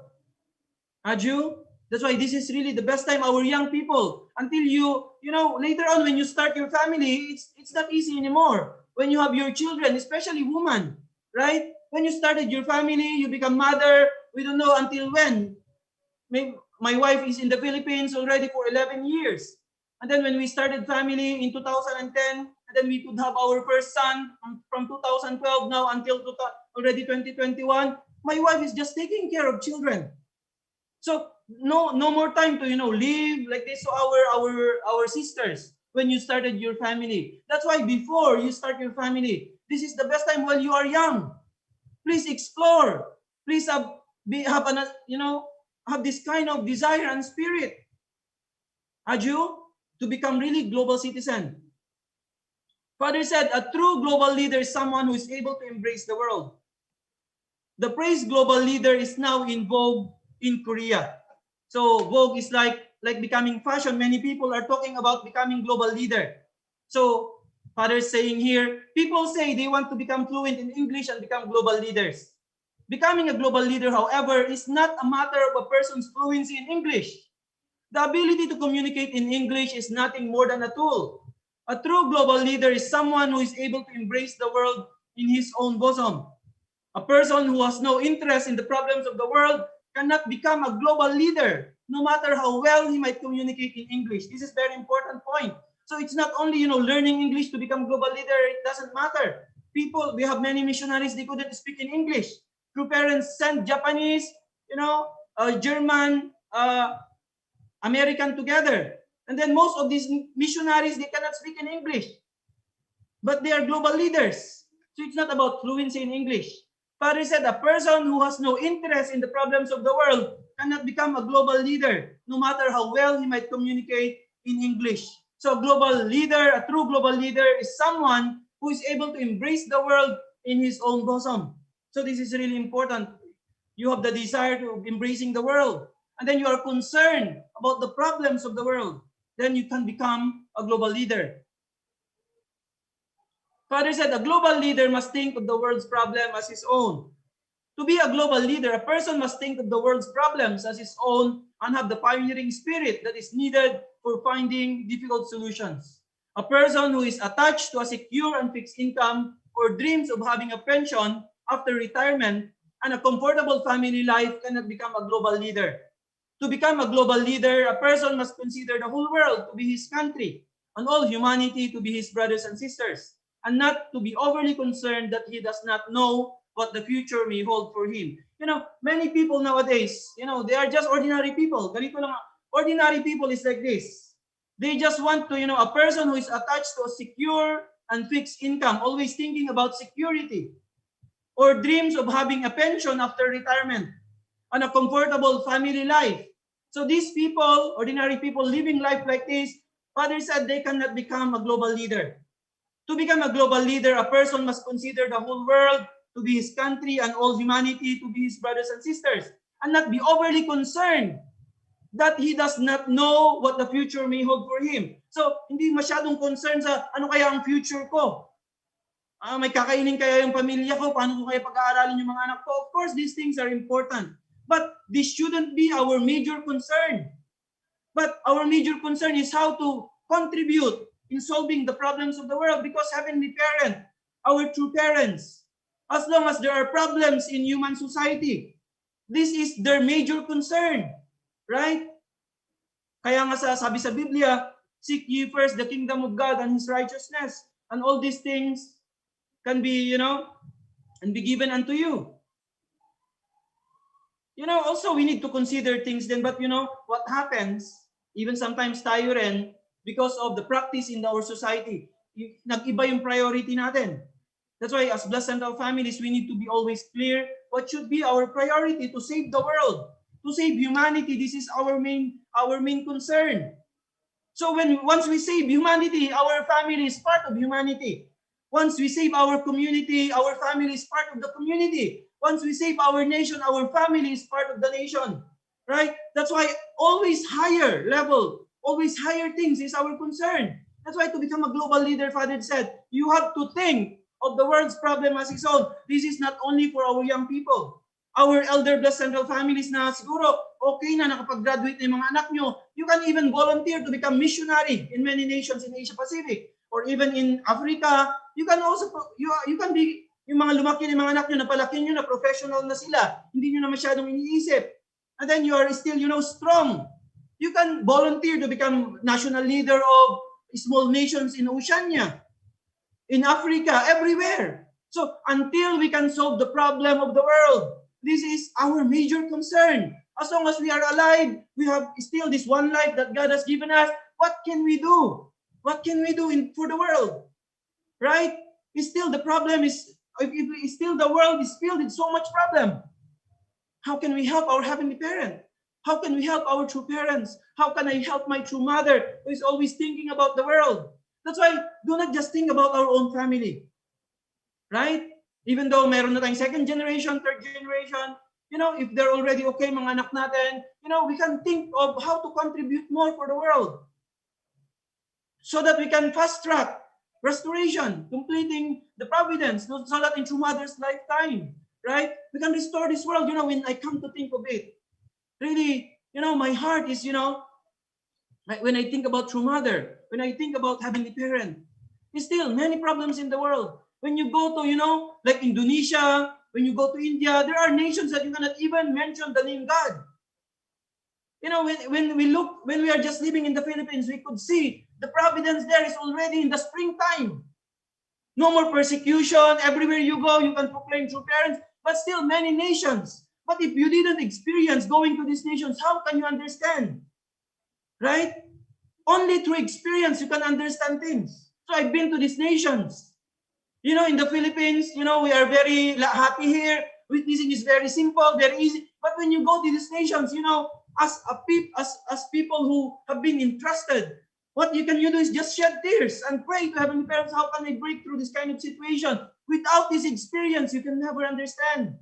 Aju, that's why this is really the best time, our young people, until later on when you start your family, it's not easy anymore. When you have your children, especially women, right? When you started your family, you become mother, we don't know until when. Maybe my wife is in the Philippines already for 11 years. And then when we started family in 2010, and then we could have our first son from 2012 now until already 2021, my wife is just taking care of children. So no more time to live like this. So our sisters, when you started your family, that's why before you start your family, this is the best time while you are young. Please explore. Please have this kind of desire and spirit, Aju, to become really global citizen. Father said a true global leader is someone who is able to embrace the world. The phrase global leader is now in vogue in Korea. So vogue is like becoming fashion. Many people are talking about becoming global leader. So Father is saying here, people say they want to become fluent in English and become global leaders. Becoming a global leader, however, is not a matter of a person's fluency in English. The ability to communicate in English is nothing more than a tool. A true global leader is someone who is able to embrace the world in his own bosom. A person who has no interest in the problems of the world cannot become a global leader, no matter how well he might communicate in English. This is a very important point. So it's not only, learning English to become global leader. It doesn't matter. We have many missionaries, they couldn't speak in English. True parents send Japanese, German, American together. And then most of these missionaries, they cannot speak in English. But they are global leaders. So it's not about fluency in English. Father said a person who has no interest in the problems of the world cannot become a global leader, no matter how well he might communicate in English. So a global leader, a true global leader, is someone who is able to embrace the world in his own bosom. So this is really important. You have the desire to embracing the world. and then you are concerned about the problems of the world, then you can become a global leader. Father said a global leader must think of the world's problem as his own. To be a global leader, a person must think of the world's problems as his own and have the pioneering spirit that is needed for finding difficult solutions. A person who is attached to a secure and fixed income or dreams of having a pension after retirement and a comfortable family life cannot become a global leader. To become a global leader, a person must consider the whole world to be his country and all humanity to be his brothers and sisters, and not to be overly concerned that he does not know what the future may hold for him. Many people nowadays, they are just ordinary people. Ganito lang, ordinary people is like this. They just want to, a person who is attached to a secure and fixed income, always thinking about security, or dreams of having a pension after retirement and a comfortable family life. So these people, ordinary people living life like this, Father said they cannot become a global leader. To become a global leader, a person must consider the whole world to be his country and all humanity to be his brothers and sisters, and not be overly concerned that he does not know what the future may hold for him. So, hindi masyadong concerned sa ano kaya ang future ko. May kakainin kaya yung pamilya ko? Paano ko kaya pag-aaralin yung mga anak ko? Of course, these things are important. But this shouldn't be our major concern. But our major concern is how to contribute in solving the problems of the world, because Heavenly Parent, our true parents, as long as there are problems in human society, this is their major concern. Right? Kaya nga sabi sa Biblia, seek ye first the kingdom of God and His righteousness, and all these things can be, and be given unto you. Also we need to consider things then, but what happens, even sometimes tayo rin, because of the practice in our society, nag-iba yung priority natin. That's why as blessed and our families, we need to be always clear what should be our priority to save the world. To save humanity, this is our main concern. So once we save humanity, our family is part of humanity. Once we save our community, our family is part of the community. Once we save our nation, our family is part of the nation. Right? That's why always higher level, always higher things is our concern. That's why to become a global leader, Father said, you have to think of the world's problem as its own. This is not only for our young people. Our elder blessed central families na siguro okay na nakapag-graduate na yung mga anak nyo, you can even volunteer to become missionary in many nations in Asia Pacific or even in Africa. You can also, you can be, yung mga lumaki ng mga anak nyo, napalaki nyo na professional na sila, hindi nyo na masyadong iniisip. And then you are still, strong. You can volunteer to become national leader of small nations in Oceania, in Africa, everywhere. So until we can solve the problem of the world, this is our major concern. As long as we are alive, we have still this one life that God has given us. What can we do? What can we do for the world? Right? Still the problem is, still the world is filled with so much problem. How can we help our Heavenly Parent? How can we help our true parents? How can I help my true mother who is always thinking about the world? That's why do not just think about our own family. Right? Even though meron na tayong second generation, third generation, if they're already okay, mga anak natin, we can think of how to contribute more for the world. So that we can fast track restoration, completing the providence, so that in true mother's lifetime, right? We can restore this world. When I come to think of it, really, my heart is, when I think about true mother, when I think about Heavenly Parent, there's still many problems in the world. When you go to, like Indonesia, when you go to India, there are nations that you cannot even mention the name God. When we are just living in the Philippines, we could see the providence there is already in the springtime. No more persecution. Everywhere you go, you can proclaim true parents, but still many nations. But if you didn't experience going to these nations, how can you understand? Right? Only through experience you can understand things. So I've been to these nations. In the Philippines, we are very happy here. Witnessing is very simple, very easy. But when you go to these nations, as people who have been entrusted, what you do is just shed tears and pray to Heavenly Parents, how can I break through this kind of situation? Without this experience, you can never understand.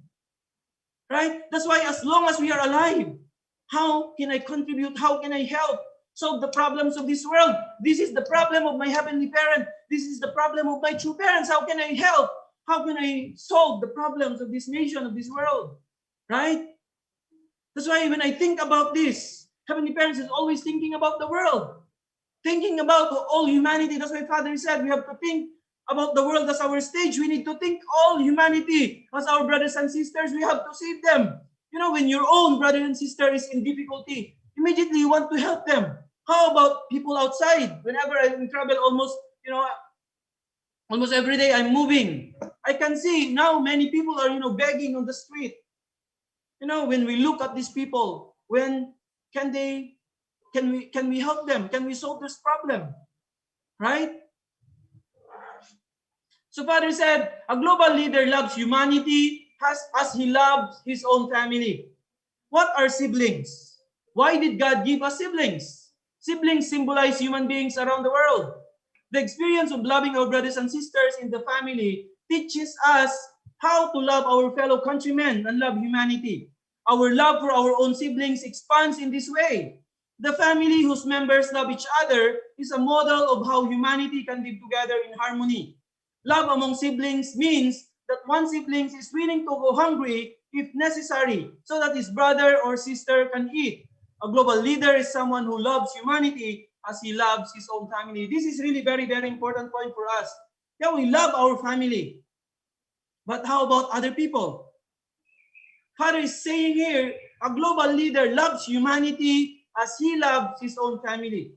Right? That's why as long as we are alive, How can I contribute? How can I help solve the problems of this world? This is the problem of my heavenly parent. This is the problem of my true parents. How can I help? How can I solve the problems of this nation, of this world? Right? That's why when I think about this, heavenly parents is always thinking about the world, thinking about all humanity. That's why Father said we have to think about the world as our stage. We need to think all humanity as our brothers and sisters. We have to save them. You know, when your own brother and sister is in difficulty, immediately you want to help them. How about people outside? Whenever I travel, almost every day I'm moving, I can see now many people are, begging on the street. When we look at these people, when can we help them? Can we solve this problem? Right? So Father said, a global leader loves humanity as he loves his own family. What are siblings? Why did God give us siblings? Siblings symbolize human beings around the world. The experience of loving our brothers and sisters in the family teaches us how to love our fellow countrymen and love humanity. Our love for our own siblings expands in this way. The family whose members love each other is a model of how humanity can live together in harmony. Love among siblings means that one sibling is willing to go hungry if necessary so that his brother or sister can eat. A global leader is someone who loves humanity as he loves his own family. This is really very, very important point for us. Yeah, we love our family. But how about other people? Father is saying here, a global leader loves humanity as he loves his own family.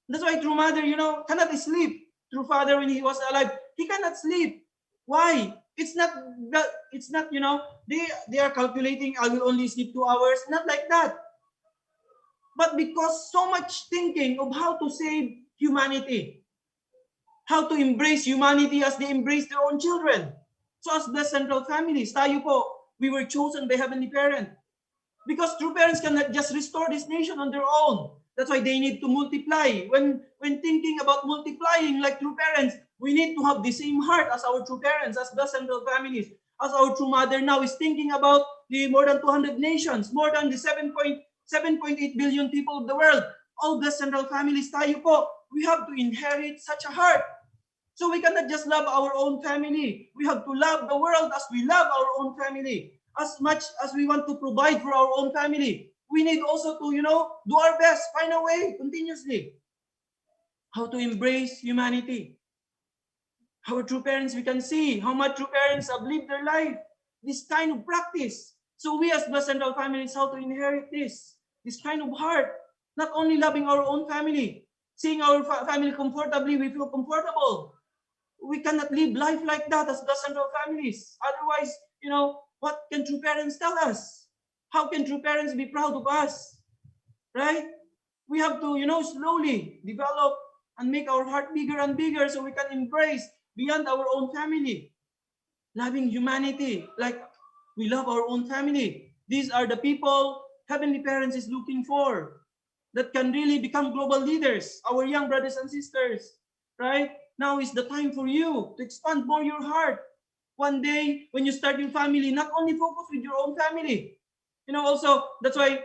That's why true mother, cannot sleep. True father, when he was alive, he cannot sleep. Why? It's not, they are calculating, I will only sleep 2 hours. Not like that. But because so much thinking of how to save humanity, how to embrace humanity as they embrace their own children. So as blessed central families, tayo po, we were chosen by Heavenly Parent. Because true parents cannot just restore this nation on their own. That's why they need to multiply. When thinking about multiplying like true parents, we need to have the same heart as our true parents, as blessed central families. As our true mother now is thinking about the more than 200 nations, more than the 7.8 billion people of the world. All blessed central families, tayo po, we have to inherit such a heart. So we cannot just love our own family. We have to love the world as we love our own family. As much as we want to provide for our own family, we need also to, do our best, find a way continuously. How to embrace humanity. Our true parents, we can see how much true parents have lived their life. This kind of practice. So we as blessed central families, how to inherit this kind of heart. Not only loving our own family, seeing our family comfortably, we feel comfortable. We cannot live life like that as blessed central families. Otherwise, what can true parents tell us? How can true parents be proud of us? Right? We have to, slowly develop and make our heart bigger and bigger so we can embrace beyond our own family. Loving humanity like we love our own family. These are the people Heavenly Parents is looking for that can really become global leaders, our young brothers and sisters. Right? Now is the time for you to expand more your heart. One day, when you start your family, not only focus with your own family. Also, that's why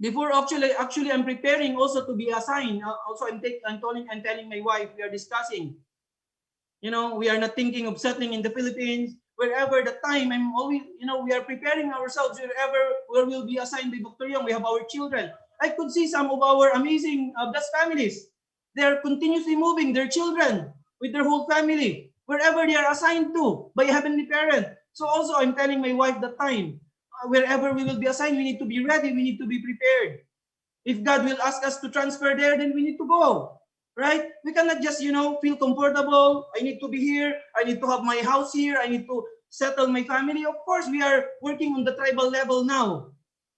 before actually I'm preparing also to be assigned. Also, I'm telling my wife, we are discussing. We are not thinking of settling in the Philippines. Wherever the time, I'm always, we are preparing ourselves where we'll be assigned by Dr. Young. We have our children. I could see some of our amazing blessed families. They're continuously moving their children with their whole family, wherever they are assigned to by Heavenly Parent. So also, I'm telling my wife that time, wherever we will be assigned, we need to be ready, we need to be prepared. If God will ask us to transfer there, then we need to go, right? We cannot just, feel comfortable. I need to be here. I need to have my house here. I need to settle my family. Of course, we are working on the tribal level now.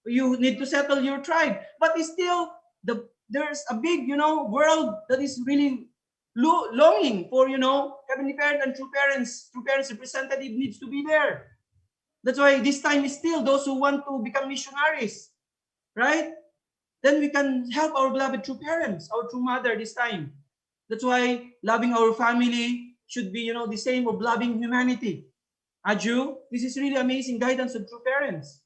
You need to settle your tribe. But it's still, there's a big, world that is really longing for, Heavenly Parent and true parents representative needs to be there. That's why this time is still those who want to become missionaries, right? Then we can help our beloved true parents, our true mother this time. That's why loving our family should be, the same of loving humanity. Aju, this is really amazing guidance of true parents.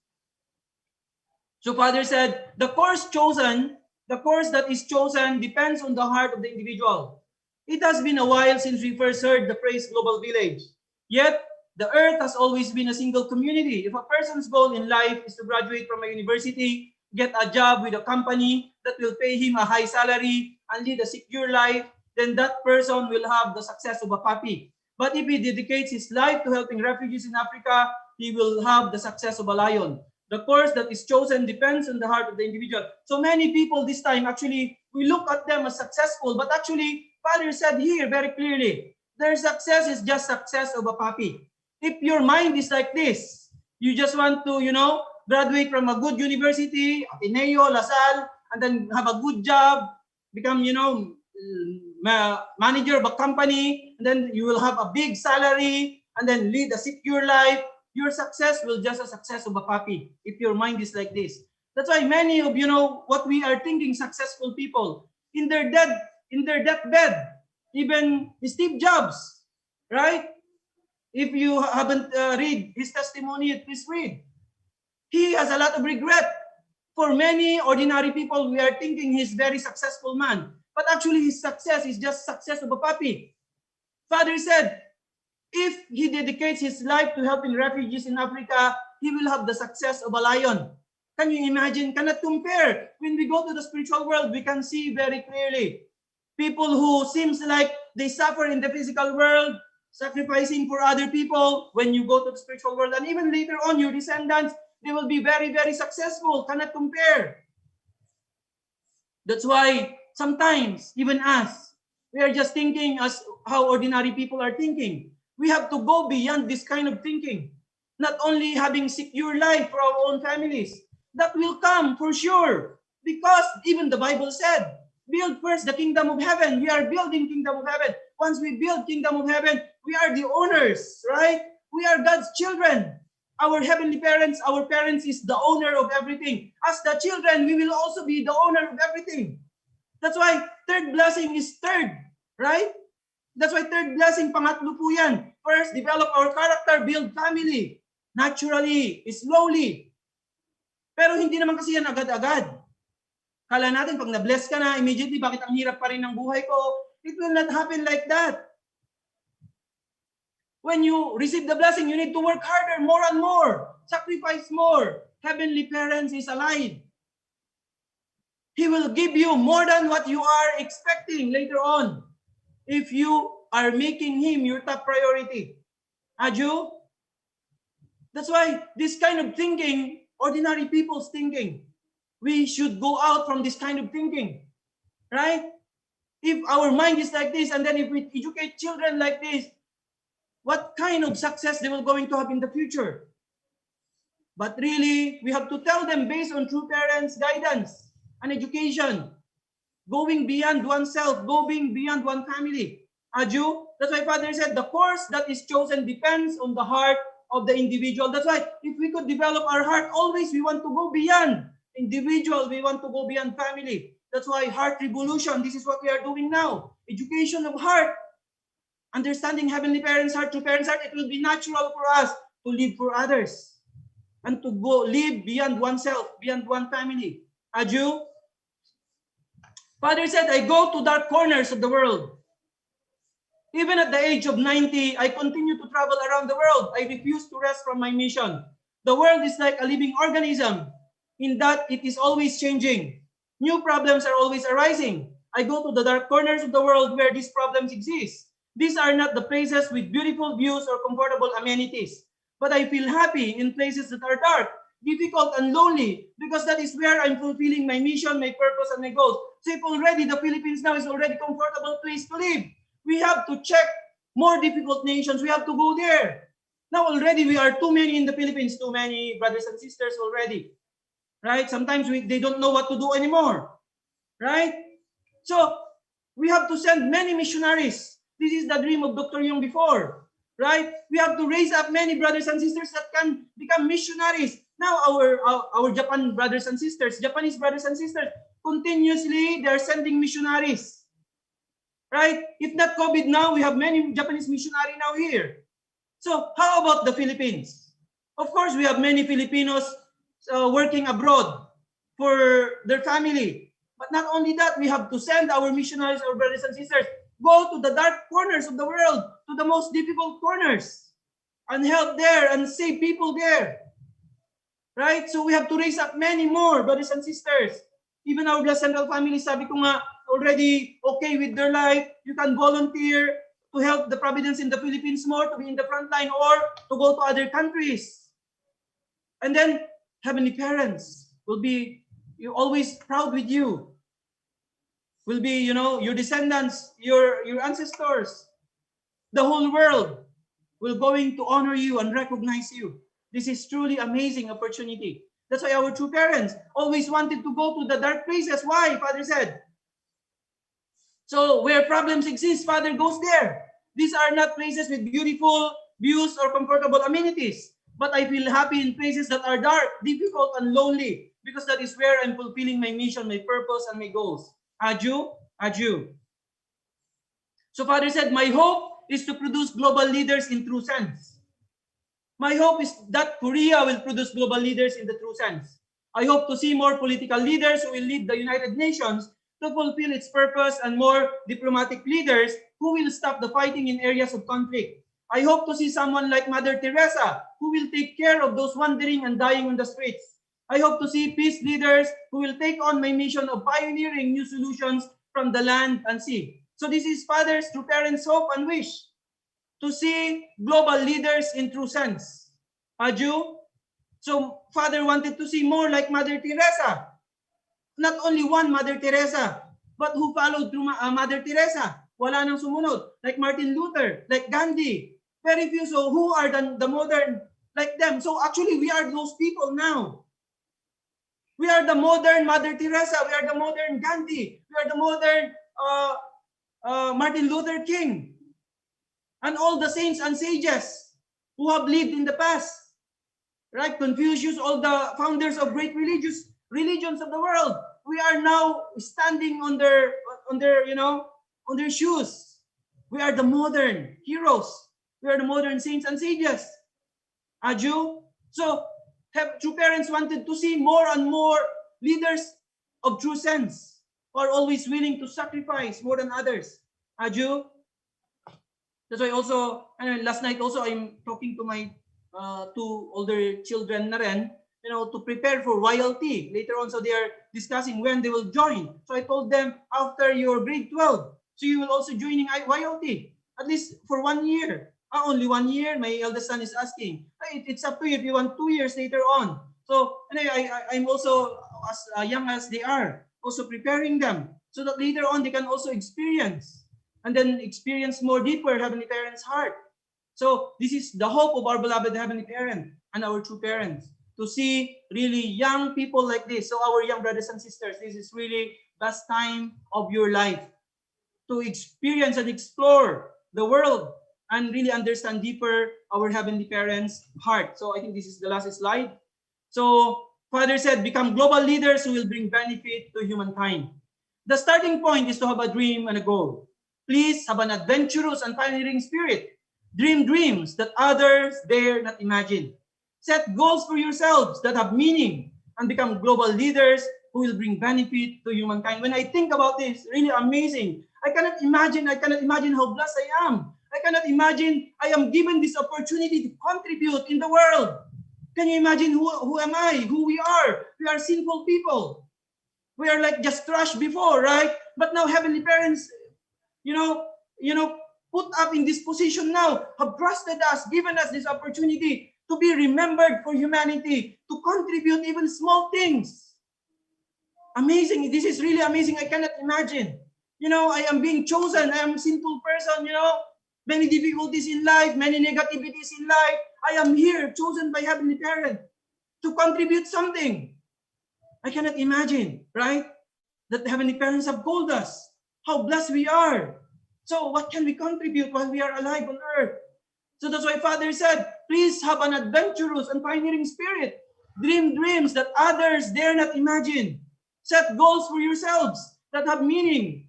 So Father said, the course that is chosen depends on the heart of the individual. It has been a while since we first heard the phrase global village. Yet, the earth has always been a single community. If a person's goal in life is to graduate from a university, get a job with a company that will pay him a high salary and lead a secure life, then that person will have the success of a puppy. But if he dedicates his life to helping refugees in Africa, he will have the success of a lion. The course that is chosen depends on the heart of the individual. So many people this time, actually, we look at them as successful, but actually, Father said here very clearly, their success is just success of a puppy. If your mind is like this, you just want to, graduate from a good university, Ateneo, LaSalle, and then have a good job, become, manager of a company, and then you will have a big salary, and then lead a secure life. Your success will just a success of a puppy if your mind is like this. That's why many of what we are thinking successful people in their deathbed, even Steve Jobs, right? If you haven't read his testimony, please read. He has a lot of regret. For many ordinary people, we are thinking he's very successful man, but actually his success is just success of a puppy. Father said, if he dedicates his life to helping refugees in Africa, he will have the success of a lion. Can you imagine? Cannot compare. When we go to the spiritual world, we can see very clearly people who seems like they suffer in the physical world, sacrificing for other people. When you go to the spiritual world, and even later on, your descendants, they will be very, very successful. Cannot compare. That's why sometimes, even us, we are just thinking as how ordinary people are thinking. We have to go beyond this kind of thinking. Not only having secure life for our own families. That will come for sure. Because even the Bible said, build first the kingdom of heaven. We are building kingdom of heaven. Once we build kingdom of heaven, we are the owners, right? We are God's children. Our heavenly parents, our parents is the owner of everything. As the children, we will also be the owner of everything. That's why third blessing is third, right? That's why third blessing, pangatlo po yan. First, develop our character, build family. Naturally, slowly. Pero hindi naman kasi yan agad-agad. Kala natin, pag na-bless ka na, immediately, bakit ang hirap pa rin ng buhay ko? It will not happen like that. When you receive the blessing, you need to work harder, more and more. Sacrifice more. Heavenly Parents is alive. He will give you more than what you are expecting later on. If you are making Him your top priority. Aju? That's why this kind of thinking, ordinary people's thinking, we should go out from this kind of thinking. Right? If our mind is like this, and then if we educate children like this, what kind of success they will going to have in the future? But really, we have to tell them based on true parents' guidance and education. Going beyond oneself, going beyond one family. Aju, that's why Father said the course that is chosen depends on the heart of the individual. That's why if we could develop our heart, always we want to go beyond individual, we want to go beyond family. That's why heart revolution, this is what we are doing now. Education of heart. Understanding Heavenly Parents' heart, true parents' heart, it will be natural for us to live for others and to go live beyond oneself, beyond one family. Aju? Father said, I go to dark corners of the world. Even at the age of 90, I continue to travel around the world. I refuse to rest from my mission. The world is like a living organism in that it is always changing. New problems are always arising. I go to the dark corners of the world where these problems exist. These are not the places with beautiful views or comfortable amenities. But I feel happy in places that are dark, difficult, and lonely, because that is where I'm fulfilling my mission, my purpose, and my goals. So if already the Philippines now is already a comfortable place to live, we have to check more difficult nations. We have to go there. Now already we are too many in the Philippines, too many brothers and sisters already. Right? Sometimes they don't know what to do anymore. Right? So we have to send many missionaries. This is the dream of Dr. Young before. Right? We have to raise up many brothers and sisters that can become missionaries. Now our Japanese brothers and sisters, continuously they're sending missionaries. Right? If not COVID now, we have many Japanese missionaries now here. So how about the Philippines? Of course, we have many Filipinos working abroad. for their family. But not only that, we have to send our missionaries, our brothers and sisters, go to the dark corners of the world, to the most difficult corners, and help there and save people there. Right? So we have to raise up many more brothers and sisters. Even our Blessed Central family, sabi ko nga, already okay with their life. You can volunteer to help the Providence in the Philippines more, to be in the front line, or to go to other countries. And then Heavenly Parents will be always proud with you. Will be, your descendants, your ancestors. The whole world will going to honor you and recognize you. This is truly amazing opportunity. That's why our true parents always wanted to go to the dark places. Why? Father said. So where problems exist, Father goes there. These are not places with beautiful views or comfortable amenities. But I feel happy in places that are dark, difficult, and lonely, because that is where I'm fulfilling my mission, my purpose, and my goals. Adieu, adieu. So Father said, my hope is to produce global leaders in true sense. My hope is that Korea will produce global leaders in the true sense. I hope to see more political leaders who will lead the United Nations to fulfill its purpose, and more diplomatic leaders who will stop the fighting in areas of conflict. I hope to see someone like Mother Teresa who will take care of those wandering and dying on the streets. I hope to see peace leaders who will take on my mission of pioneering new solutions from the land and sea. So this is Father's true parents' hope and wish, to see global leaders in true sense. Adieu. So Father wanted to see more like Mother Teresa. Not only one Mother Teresa, but who followed through Mother Teresa. Wala nang sumunod. Like Martin Luther, like Gandhi. Very few. So who are the modern like them? So actually we are those people now. We are the modern Mother Teresa. We are the modern Gandhi. We are the modern Martin Luther King. And all the saints and sages who have lived in the past. Right? Confucius, all the founders of great religions of the world. We are now standing on their shoes. We are the modern heroes. We are the modern saints and sages. Adieu. So true parents wanted to see more and more leaders of true sense, who are always willing to sacrifice more than others. Adieu. That's why also, last night also I'm talking to my two older children na rin, to prepare for YLT later on. So they are discussing when they will join. So I told them after your grade 12, so you will also joining YLT, at least for 1 year. Only 1 year? My eldest son is asking. It's up to you if you want 2 years later on. So anyway, I'm also, as young as they are, also preparing them so that later on they can also experience, and then experience more deeper Heavenly Parents' heart. So this is the hope of our beloved Heavenly Parent and our true parents, to see really young people like this. So our young brothers and sisters, this is really best time of your life to experience and explore the world and really understand deeper our Heavenly Parents' heart. So I think this is the last slide. So Father said, become global leaders who will bring benefit to humankind. The starting point is to have a dream and a goal. Please have an adventurous and pioneering spirit. Dream dreams that others dare not imagine. Set goals for yourselves that have meaning, and become global leaders who will bring benefit to humankind. When I think about this, really amazing. I cannot imagine how blessed I am. I cannot imagine I am given this opportunity to contribute in the world. Can you imagine who am I, who we are? We are sinful people. We are like just trash before, right? But now Heavenly Parents, put up in this position now, have trusted us, given us this opportunity to be remembered for humanity, to contribute even small things. Amazing. This is really amazing. I cannot imagine. I am being chosen. I am a sinful person, many difficulties in life, many negativities in life. I am here, chosen by Heavenly Parent to contribute something. I cannot imagine, right? That Heavenly Parents have called us. How blessed we are. So what can we contribute while we are alive on earth? So that's why Father said, please have an adventurous and pioneering spirit. Dream dreams that others dare not imagine. Set goals for yourselves that have meaning,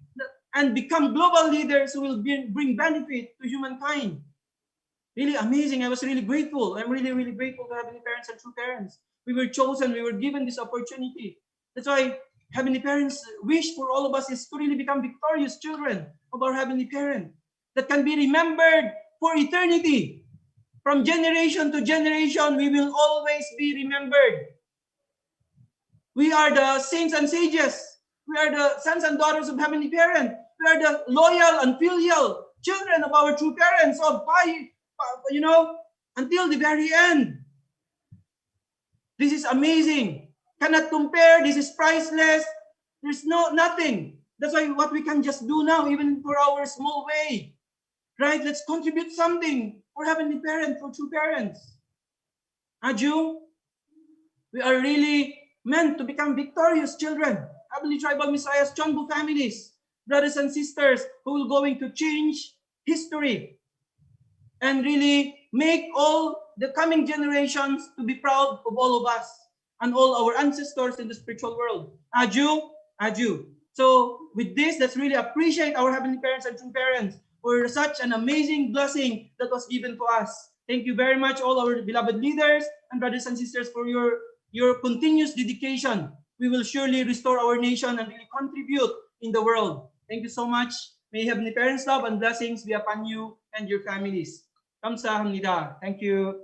and become global leaders who will bring benefit to humankind. Really amazing. I was really grateful. I'm really, really grateful to Heavenly Parents and true parents. We were chosen. We were given this opportunity. That's why Heavenly Parents' wish for all of us is to really become victorious children of our Heavenly Parent that can be remembered for eternity. From generation to generation, we will always be remembered. We are the saints and sages. We are the sons and daughters of Heavenly Parent. We are the loyal and filial children of our true parents of until the very end. This is amazing. Cannot compare. This is priceless. There's nothing. That's why what we can just do now, even for our small way, right? Let's contribute something for Heavenly Parent, for true parents. Aju, we are really meant to become victorious children. Heavenly Tribal Messiahs, Chonbu families, brothers and sisters who will going to change history and really make all the coming generations to be proud of all of us and all our ancestors in the spiritual world. Aju, Aju. So with this, let's really appreciate our Heavenly Parents and true parents for such an amazing blessing that was given to us. Thank you very much, all our beloved leaders and brothers and sisters, for your continuous dedication. We will surely restore our nation and really contribute in the world. Thank you so much. May Heavenly Parents' love and blessings be upon you and your families. 감사합니다. Thank you.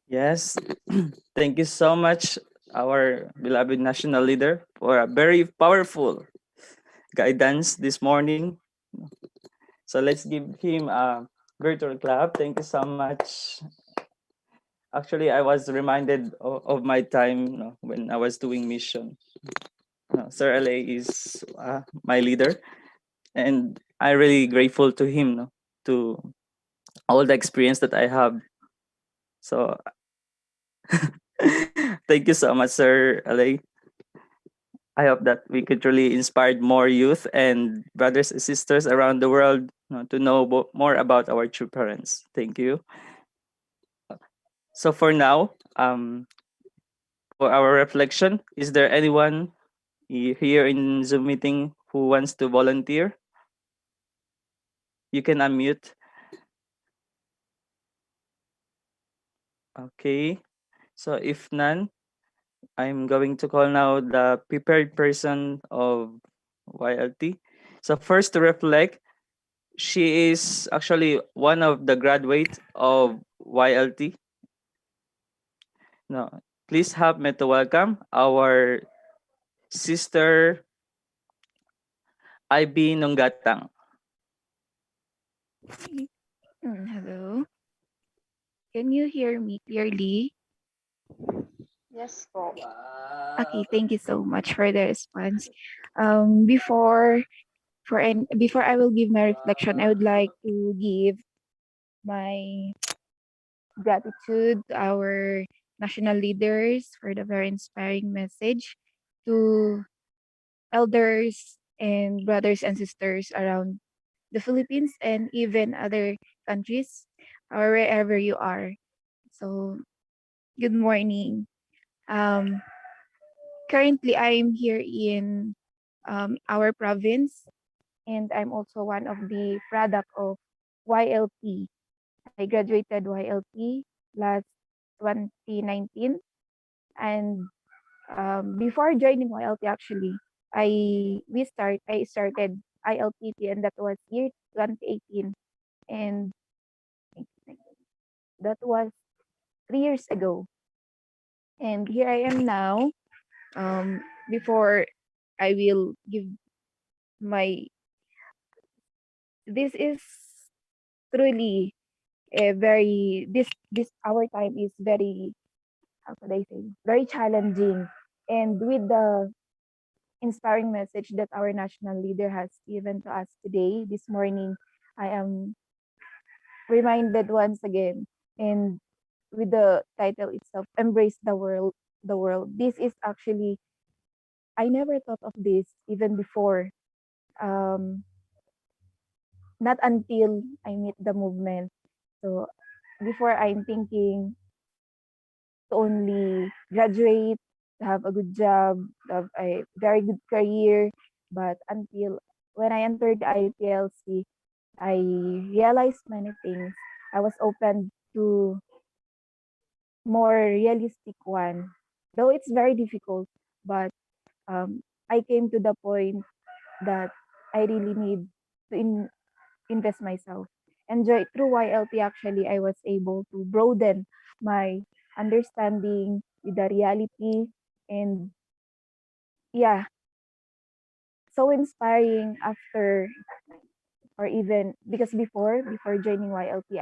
Yes, thank you so much, our beloved national leader, for a very powerful guidance this morning. So let's give him a virtual clap. Thank you so much. Actually, I was reminded of my time when I was doing mission. Sir LA is my leader, and I'm really grateful to him to all the experience that I have. So thank you so much, Sir LA. I hope that we could really inspire more youth and brothers and sisters around the world to know more about our true parents. Thank you. So for now, for our reflection, is there anyone here in Zoom meeting who wants to volunteer? You can unmute. Okay. So if none, I'm going to call now the prepared person of YLT. So first to reflect, she is actually one of the graduates of YLT. No, please help me to welcome our sister IB Nunggatang. Hello. Can you hear me clearly? Yes po. Okay, thank you so much for the response. Before I will give my reflection, I would like to give my gratitude to our national leaders for the very inspiring message, to elders and brothers and sisters around the Philippines and even other countries or wherever you are. So, good morning. Currently, I'm here in our province, and I'm also one of the product of YLT. I graduated YLT last 2019, and before joining YLT, actually, I started ILTP, and that was year 2018, and that was 3 years ago. And here I am now. Before I will give my, this is truly a very, this our time is very, how could I say, very challenging. And with the inspiring message that our national leader has given to us today, this morning, I am reminded once again, and with the title itself, Embrace the World, the World. This is actually, I never thought of this even before. Not until I meet the movement. So before, I'm thinking to only graduate, to have a good job, to have a very good career. But until when I entered the IPLC, I realized many things. I was open to more realistic one. Though it's very difficult, but I came to the point that I really need to invest myself. And through YLP, actually, I was able to broaden my understanding with the reality. And yeah, so inspiring after, or even because before joining YLP,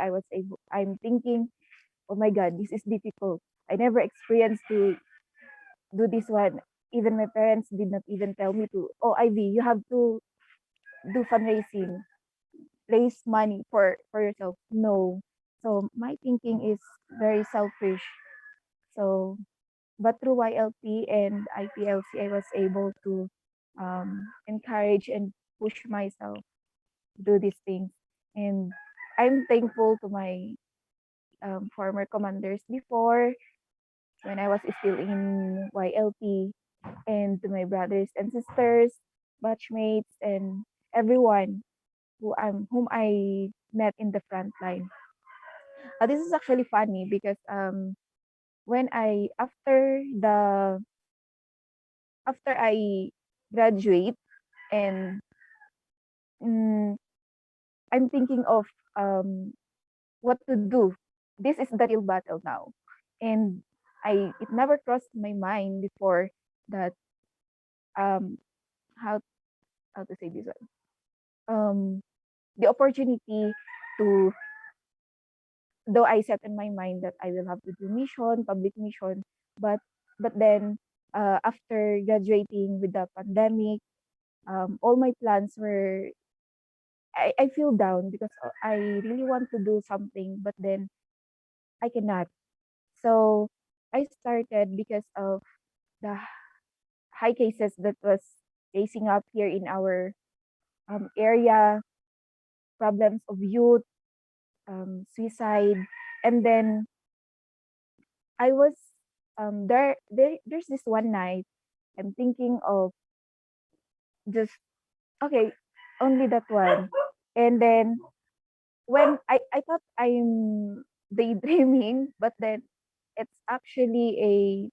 I'm thinking, oh my God, this is difficult. I never experienced to do this one. Even my parents did not even tell me to, oh, Ivy, you have to do fundraising, raise money for yourself. No. So my thinking is very selfish. So, but through YLP and IPLC, I was able to encourage and push myself to do these things. And I'm thankful to my former commanders before, when I was still in YLP, and to my brothers and sisters, batchmates, and everyone whom I met in the front line. This is actually funny because when I after I graduate, and mm, I'm thinking of what to do. This is the real battle now, and it never crossed my mind before that um how to say this one, the opportunity to, though I set in my mind that I will have to do mission, public mission, but then after graduating with the pandemic, all my plans were, I feel down because I really want to do something, but then I cannot. So I started because of the high cases that was facing up here in our area, problems of youth, suicide, and then I was there's this one night I'm thinking of just, okay, only that one. And then when I thought I'm daydreaming, but then it's actually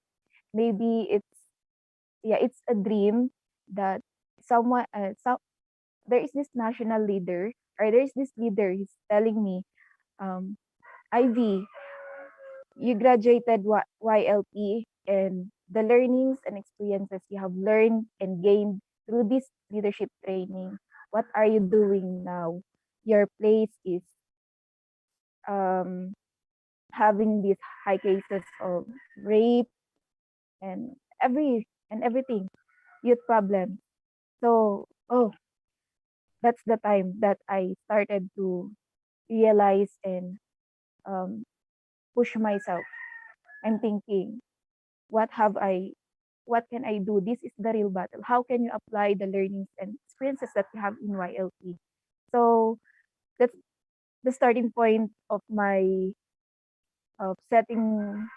maybe it's a dream that someone there is this national leader, or there is this leader, he's telling me, Ivy, you graduated YLP, and the learnings and experiences you have learned and gained through this leadership training, what are you doing now? Your place is um, having these high cases of rape and everything, youth problems. So, oh, that's the time that I started to realize and um, push myself. I'm thinking, what have I what can I do? This is the real battle. How can you apply the learnings and experiences that you have in YLP? So that's the starting point of my of setting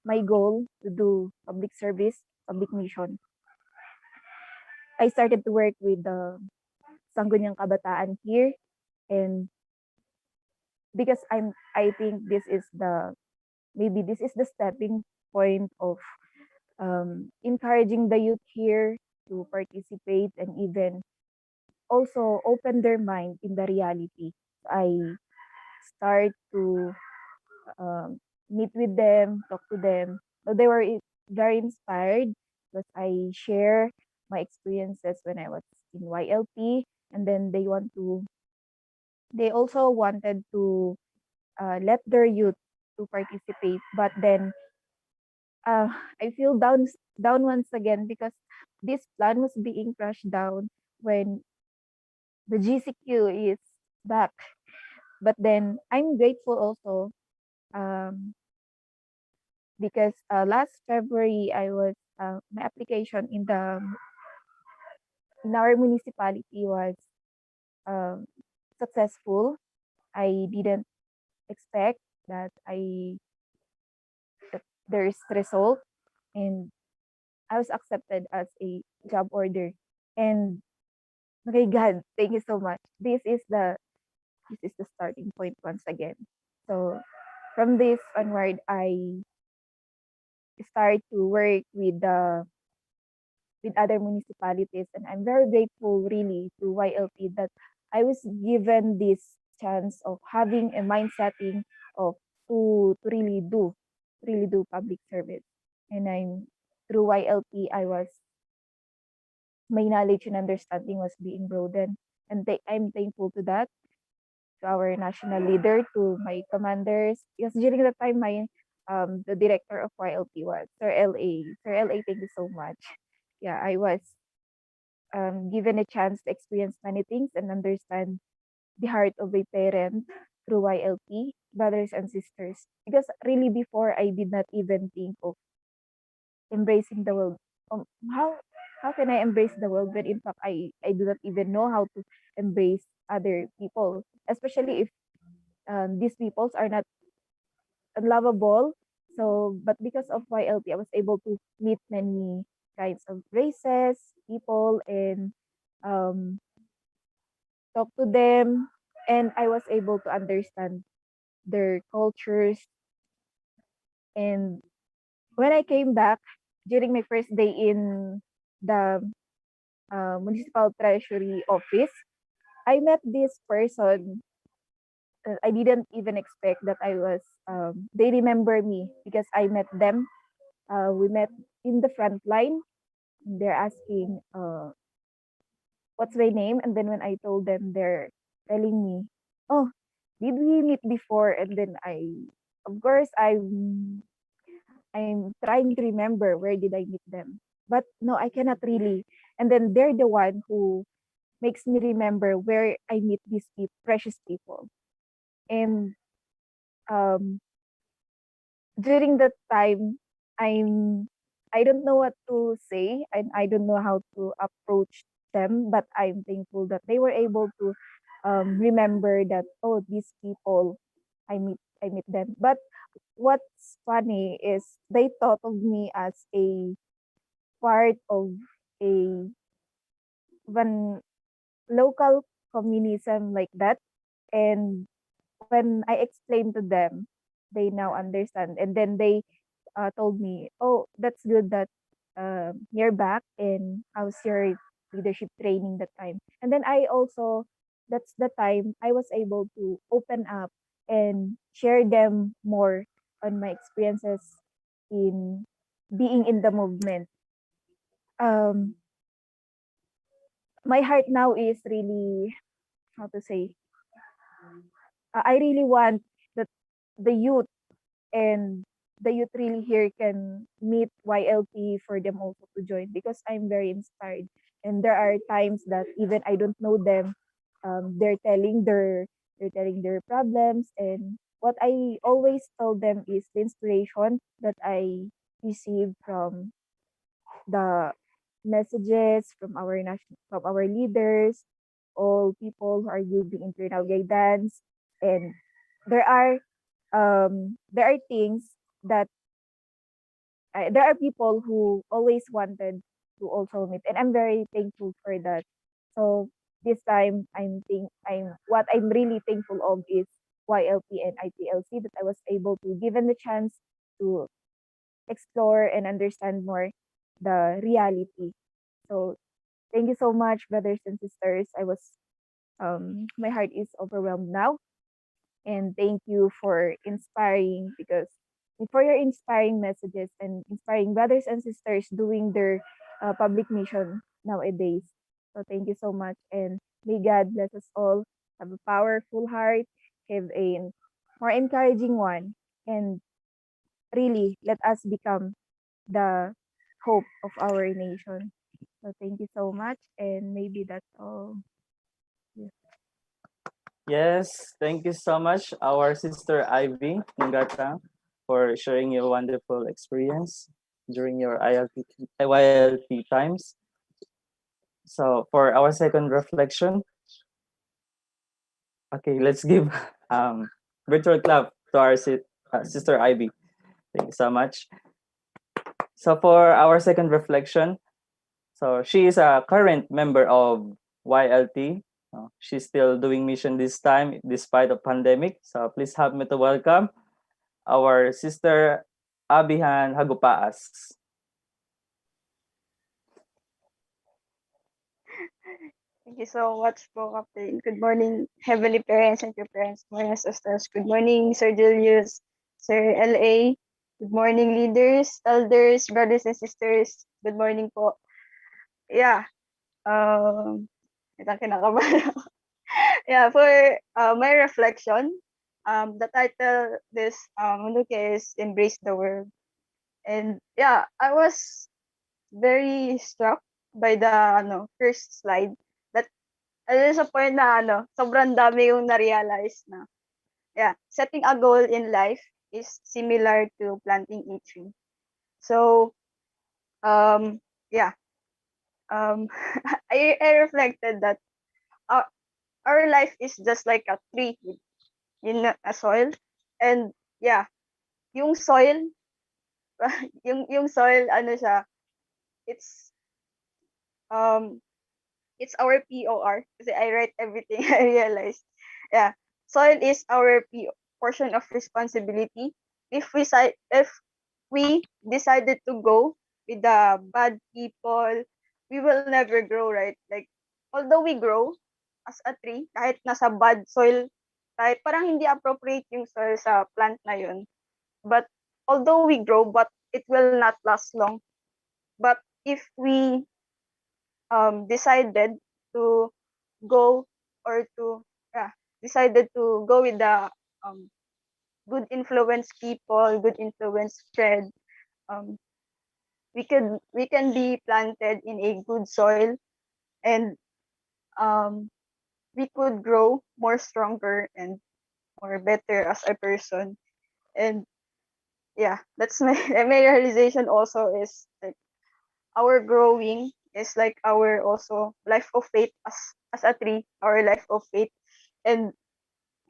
my goal to do public service, public mission. I started to work with the Sangguniang Kabataan here, and because I think this is the stepping point of encouraging the youth here to participate and even also open their mind in the reality. I start to meet with them, talk to them. So they were very inspired because I share my experiences when I was in YLP, and then they also wanted to let their youth to participate, but then uh, I feel down once again because this plan was being crushed down when the GCQ is back. But then I'm grateful also um, because last February I was my application in our municipality was um, successful. I didn't expect that that there's result, and I was accepted as a job order. And okay, God, thank you so much. This is the starting point once again. So from this onward, start to work with other municipalities, and I'm very grateful really to YLP that I was given this chance of having a mind setting of to really do public service. And I'm through YLP I was my knowledge and understanding was being broadened, and I'm thankful to that, to our national leader, to my commanders, because during the time my the director of YLP was Sir LA. Sir LA, thank you so much. Yeah, I was given a chance to experience many things and understand the heart of a parent through YLP, brothers and sisters. Because really before I did not even think of embracing the world. Um, how how can I embrace the world when in fact I do not even know how to embrace other people, especially if these peoples are not unlovable. So, but because of YLP, I was able to meet many kinds of races, people, and um, talk to them, and I was able to understand their cultures. And when I came back during my first day in the municipal treasury office, I met this person. I didn't even expect that I was. They remember me because I met them. We met in the front line. They're asking, "What's my name?" And then when I told them, they're telling me, "Oh, did we meet before?" And then of course, I'm trying to remember where did I meet them, but no, I cannot really. And then they're the one who makes me remember where I meet these precious people. And um, during that time, I'm I don't know what to say, and I don't know how to approach them, but I'm thankful that they were able to remember that, oh, these people I meet them. But what's funny is they thought of me as a part of a one local communism like that. And when I explained to them, they now understand. And then they told me, "Oh, that's good that you're back. And how's your leadership training that time?" And then that's the time I was able to open up and share them more on my experiences in being in the movement. Um, my heart now is really, how to say, I really want that the youth and the youth really here can meet YLP for them also to join, because I'm very inspired. And there are times that even I don't know them, they're telling their problems, and what I always tell them is the inspiration that I receive from the messages from our leaders, all people who are giving internal guidance. And there are there are things that there are people who always wanted to also meet, and I'm very thankful for that. So this time I'm what I'm really thankful of is YLP and IPLC, that I was able to given the chance to explore and understand more the reality. So thank you so much, brothers and sisters. I was my heart is overwhelmed now, and thank you for inspiring, because for your inspiring messages and inspiring brothers and sisters doing their public mission nowadays. So thank you so much, and may God bless us all. Have a powerful heart, have a more encouraging one, and really let us become the hope of our nation. So thank you so much, and maybe that's all. Yes, thank you so much, our sister Ivy Ngata, for sharing your wonderful experience during your YLP times. So for our second reflection, okay, let's give virtual clap to our sister Ivy. Thank you so much. So for our second reflection, so she is a current member of YLT. She's still doing mission this time despite the pandemic. So please help me to welcome our sister Abihan Hagupaas. Thank you so much po, Captain. Good morning, Heavenly Parents and your parents. Good morning, sisters. Good morning, Sir Julius, Sir L.A. Good morning, leaders, elders, brothers and sisters. Good morning po. Yeah. Ito kinakabahan ako. Yeah, for my reflection, the title this is Embrace the World. And yeah, I was very struck by the first slide that sa point na sobrang dami yung na-realize na yeah, setting a goal in life is similar to planting a tree. So yeah, I reflected that our life is just like a tree in a soil, and yeah, yung soil yung soil siya, it's um it's our POR kasi I write everything I realized. Yeah. Soil is our portion of responsibility. If we decided to go with the bad people, we will never grow, right? Like although we grow as a tree, kahit nasa bad soil, kahit parang hindi appropriate yung soil sa plant na yun. But although we grow, but it will not last long. But if we decided to go or to decided to go with the good influence people, good influence spread, um, we can be planted in a good soil, and we could grow more stronger and more better as a person. And yeah, that's my my realization also is like our growing is like our also life of faith as a tree, our life of faith. And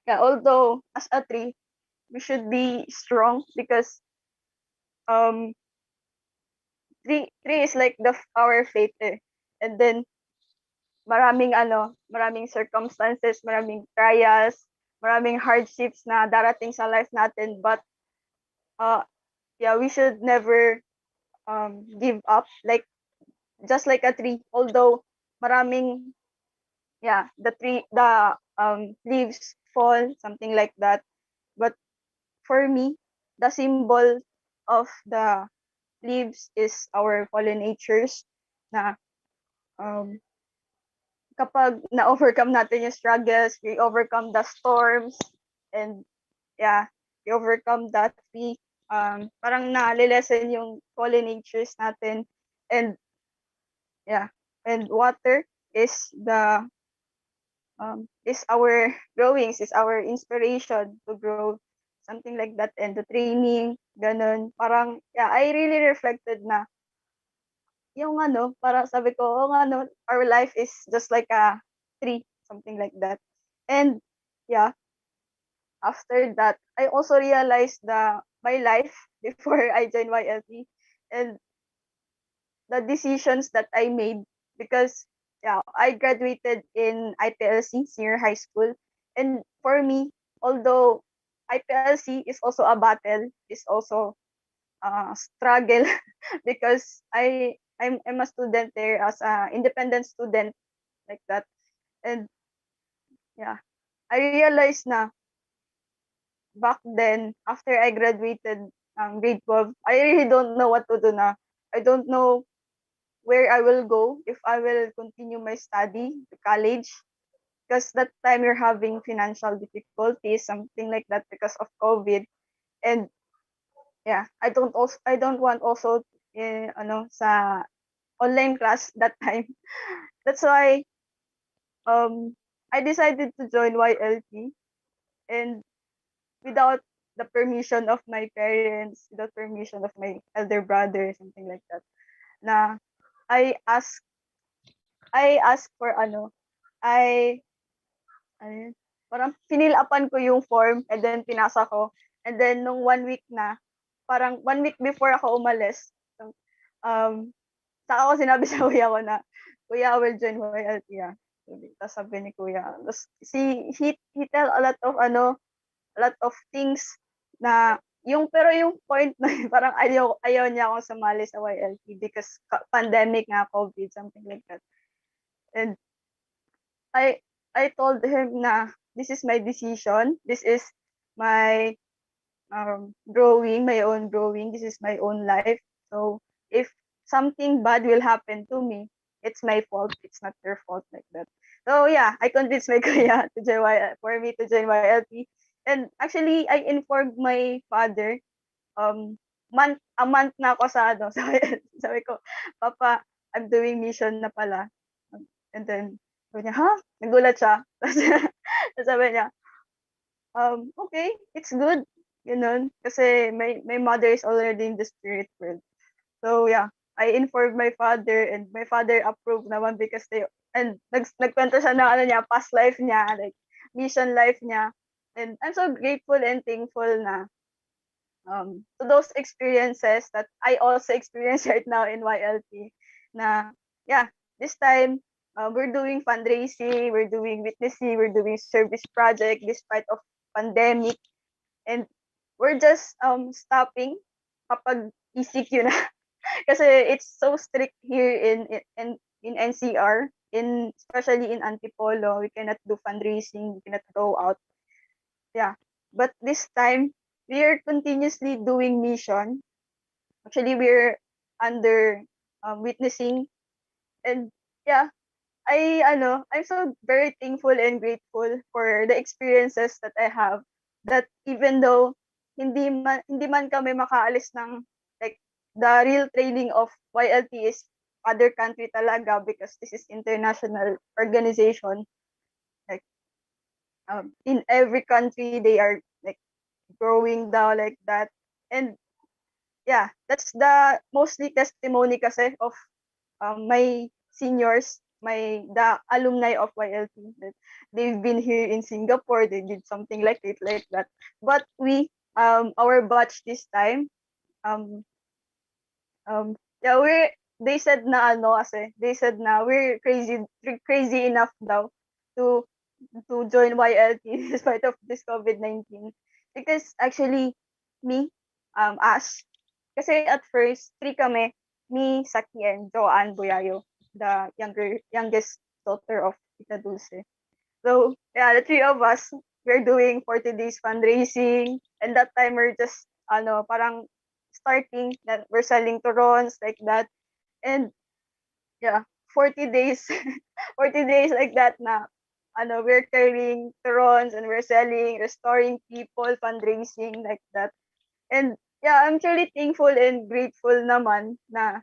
yeah, although as a tree we should be strong because um tree is like our faith eh. And then maraming circumstances, maraming trials, maraming hardships na darating sa life natin, but yeah, we should never give up, like just like a tree, although maraming the leaves fall, something like that. But for me, the symbol of the leaves is our pollinators na um, kapag na-overcome natin yung struggles, we overcome the storms, and yeah, we overcome that, we parang na-lesson yung pollinators natin. And yeah, and water is the is our growings, is our inspiration to grow, something like that. And the training, ganun, parang yeah, I really reflected na yung parang sabi ko, oh our life is just like a tree, something like that. And yeah, after that, I also realized my life before I joined YLP and the decisions that I made, because yeah, I graduated in IPLC senior high school. And for me, although IPLC is also a battle, is also a struggle because I'm a student there as a independent student, like that. And yeah, I realized na back then after I graduated grade 12, I really don't know what to do na. I don't know where I will go, if I will continue my study to college, because that time you're having financial difficulties, something like that, because of COVID. And yeah, I don't want also sa online class that time. That's why I decided to join YLT, and without the permission of my parents, without permission of my elder brother, something like that. Na I ask for I ay, parang finil upan ko yung form, and then pinasa ko. And then nung 1 week na, parang 1 week before ako umalis, um, saka ko sinabi sa kuya ko na, "Kuya, I will join YLT ah." Tapos sabi ni kuya, tapos he tell a lot of things na pero yung point na yun, parang ayaw niya akong sumali sa YLP because pandemic nga, COVID, something like that. And I told him na this is my decision. This is my growing, my own growing. This is my own life. So if something bad will happen to me, it's my fault. It's not your fault, like that. So yeah, I convinced my kuya to join for me to join YLP. And actually, I informed my father a month na ako sa ano, sabi ko, Papa, I'm doing mission na pala. And then, sabi niya, ha? Nagulat siya. Tapos sabi niya, okay, it's good. Ganun. Kasi my mother is already in the spirit world. So yeah, I informed my father and my father approved naman because and nagkwento siya ng ano niya, past life niya, like mission life niya. And I'm so grateful and thankful na to those experiences that I also experience right now in YLP. Na yeah, this time we're doing fundraising, we're doing witnessing, we're doing service project despite of pandemic, and we're just stopping kapag ECQ na kasi it's so strict here in NCR, especially in Antipolo. We cannot do fundraising, we cannot go out. Yeah, but this time we are continuously doing mission. Actually, we're under witnessing, and yeah, I'm so very thankful and grateful for the experiences that I have. That even though hindi man kami makaalis ng like the real training of YLT is other country talaga because this is international organization. Like in every country they are like growing down like that. And yeah, that's the mostly testimony kasi of my seniors, the alumni of YLT, that they've been here in Singapore, they did something like that. But we, our batch this time, um, yeah, they said na they said na we're crazy enough daw to join YLT despite of this COVID-19. Because actually, me, us, kasi at first, three kami, me, Saki, and Joanne Buyayo, the youngest daughter of Tita Dulce. So, yeah, the three of us, we're doing 40 days fundraising. And that time, we're just, parang starting, that we're selling turons, like that. And, yeah, 40 days, 40 days like that na, we're carrying turons and we're selling, restoring people, fundraising, like that. And, yeah, I'm truly thankful and grateful naman na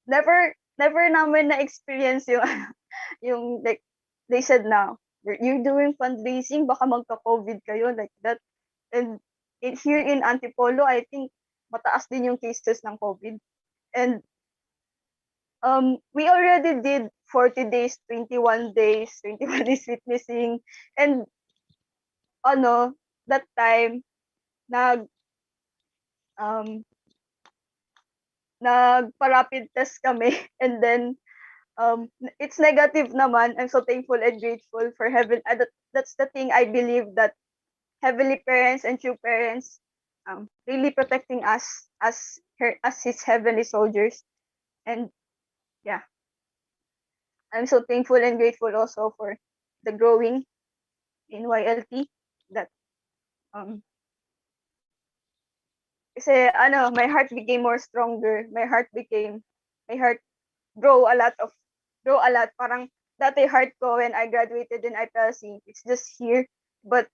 never namin na-experience yung yung like they said na you're doing fundraising, baka magka-COVID kayo, like that. And here in Antipolo, I think mataas din yung cases ng COVID. And we already did 40 days, 21 days, 21 days witnessing. And that time nagpa-rapid test kami and then it's negative naman. I'm so thankful and grateful for heaven. That's the thing I believe, that heavenly parents and true parents really protecting us as his heavenly soldiers. And yeah, I'm so thankful and grateful also for the growing in YLT, that kasi my heart became more stronger. My heart grow a lot. Parang dati heart ko when I graduated in IPLC, it's just here. But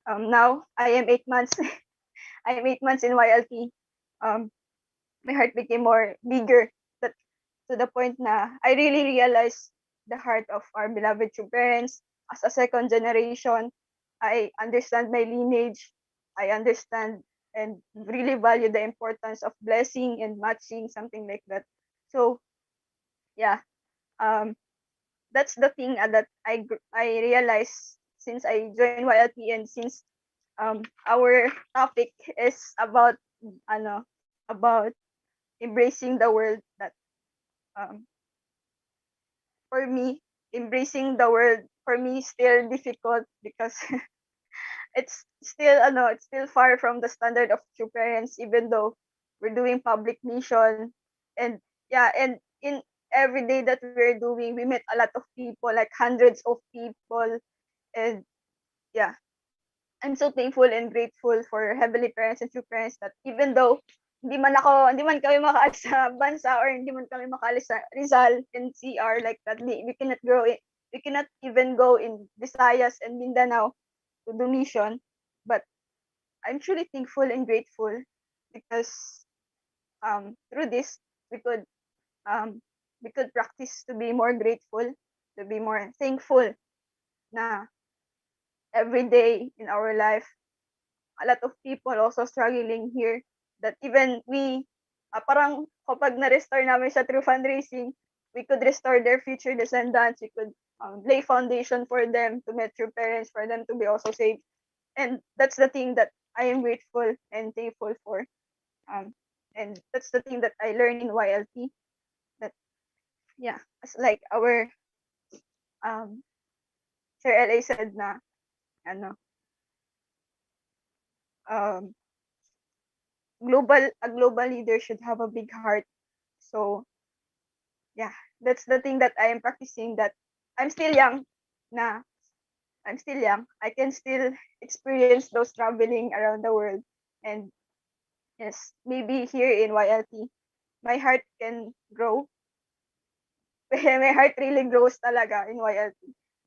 now I am 8 months. I am 8 months in YLT. My heart became more bigger, that to the point na I really realized the heart of our beloved true parents. As a second generation, I understand my lineage. I understand and really value the importance of blessing and matching, something like that. So yeah, that's the thing that I realized since I joined YLT, and since our topic is about about embracing the world, that for me, embracing the world for me is still difficult because it's still far from the standard of true parents, even though we're doing public mission. And yeah, and in every day that we're doing, we met a lot of people, like hundreds of people. And yeah, I'm so thankful and grateful for heavenly parents and true parents that even though hindi man kami makaalis sa bansa, or hindi man kami makaalis sa Rizal and CR like that, we cannot even go in Visayas and Mindanao to do mission. But I'm truly thankful and grateful because through this we could um, we could practice to be more grateful, to be more thankful na every day in our life, a lot of people also struggling here, that even we, parang kapag na-restore namin siya through fundraising, we could restore their future descendants, we could lay foundation for them to meet true parents, for them to be also saved. And that's the thing that I am grateful and thankful for. And that's the thing that I learned in YLT. That yeah, as like our um Sir LA said na ano um a global leader should have a big heart. So yeah, that's the thing that I am practicing, that I'm still young na I'm still young. I can still experience those traveling around the world. And yes, maybe here in YLT, my heart can grow. My heart really grows talaga in YLT.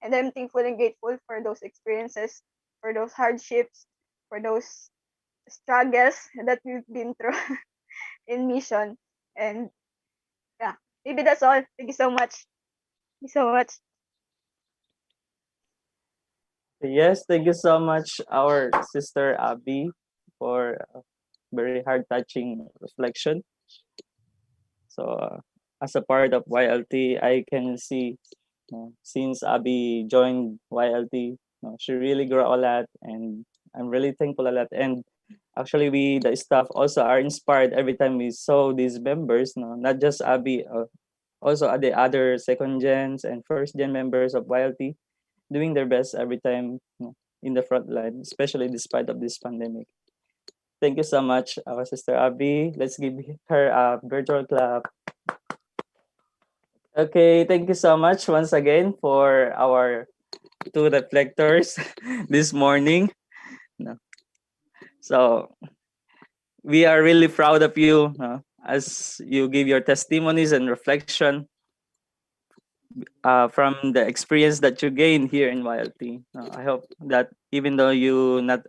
And I'm thankful and grateful for those experiences, for those hardships, for those struggles that we've been through in mission. And yeah, maybe that's all. Thank you so much. Thank you so much. Yes, thank you so much, our sister Abby, for a very heart-touching reflection. So, as a part of YLT, I can see, since Abby joined YLT, she really grew a lot, and I'm really thankful a lot. And actually, we, the staff, also are inspired every time we saw these members, not just Abby, also the other second gens and first gen members of YLT, doing their best every time, in the front line, especially despite of this pandemic. Thank you so much, our sister Abby. Let's give her a virtual clap. Okay, thank you so much once again for our two reflectors this morning. No. So we are really proud of you, as you give your testimonies and reflection from the experience that you gain here in YLT. I hope that even though you not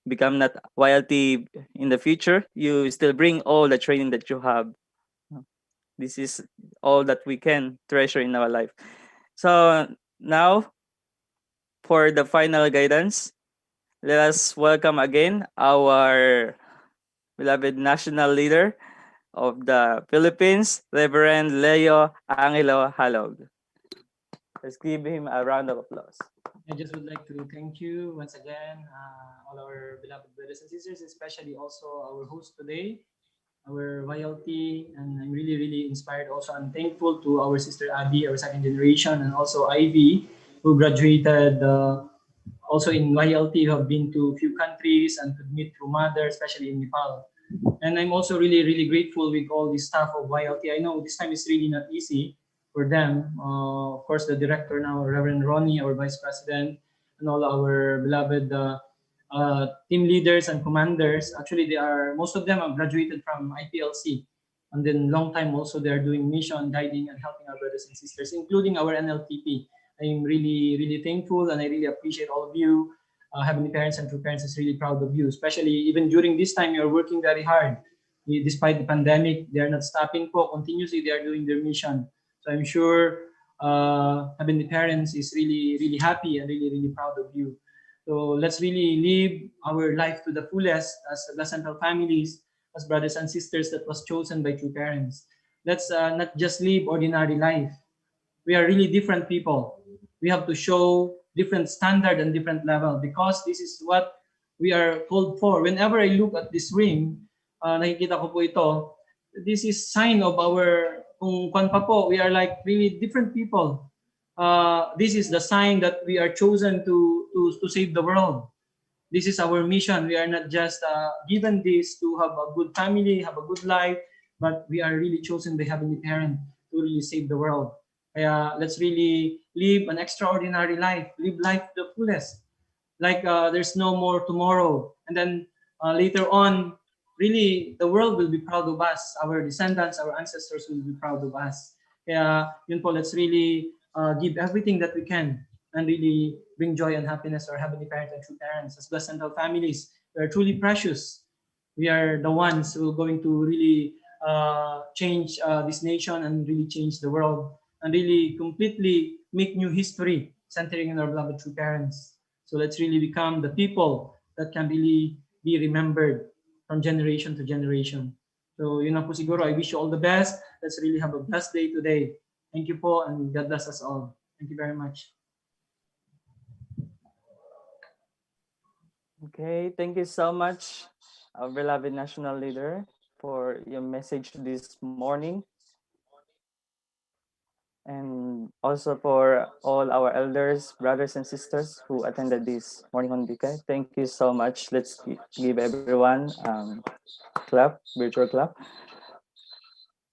become not YLT in the future, you still bring all the training that you have. This is all that we can treasure in our life. So now, for the final guidance, let us welcome again our beloved national leader of the Philippines, Reverend Leo Angelo Halog. Let's give him a round of applause. I just would like to thank you once again, all our beloved brothers and sisters, especially also our host today, our YLT, and I'm really, really inspired also and thankful to our sister Abby, our second generation, and also Ivy, who graduated also in YLT, who have been to a few countries and could meet through mother, especially in Nepal. And I'm also really, really grateful with all the staff of YLT. I know this time is really not easy for them. Of course, the director now, Reverend Ronnie, our vice president, and all our beloved team leaders and commanders. Actually, most of them have graduated from IPLC. And then long time also they're doing mission, guiding, and helping our brothers and sisters, including our NLTP. I'm really, really thankful, and I really appreciate all of you. Heavenly Parents and True Parents is really proud of you, especially even during this time, you're working very hard. Despite the pandemic, they're not stopping po. Continuously, they are doing their mission. So I'm sure Heavenly Parents is really, really happy and really, really proud of you. So let's really live our life to the fullest as the Central families, as brothers and sisters that was chosen by True Parents. Let's not just live ordinary life. We are really different people. We have to show different standard and different level, because this is what we are called for. Whenever I look at this ring, nakikita ko po ito, this is sign of our, kung pa po, we are like really different people. This is the sign that we are chosen to save the world. this is our mission. We are not just given this to have a good family, have a good life, but we are really chosen by Heavenly Parent to really save the world. Let's really live an extraordinary life, live life to the fullest. Like there's no more tomorrow. And then later on, really, the world will be proud of us. Our descendants, our ancestors will be proud of us. Yun po, let's really give everything that we can and really bring joy and happiness to our Heavenly Parent and true parents. As blessed families, we are truly precious. We are the ones who are going to really change this nation and really change the world and really completely make new history centering in our beloved true parents. So let's really become the people that can really be remembered from generation to generation. So yun na po siguro. I wish you all the best. Let's really have a blessed day today. Thank you po and God bless us all. Thank you very much. Okay, thank you so much, our beloved national leader, for your message this morning. And also for all our elders, brothers and sisters who attended this morning on BK. Thank you so much. Let's give everyone clap, virtual clap.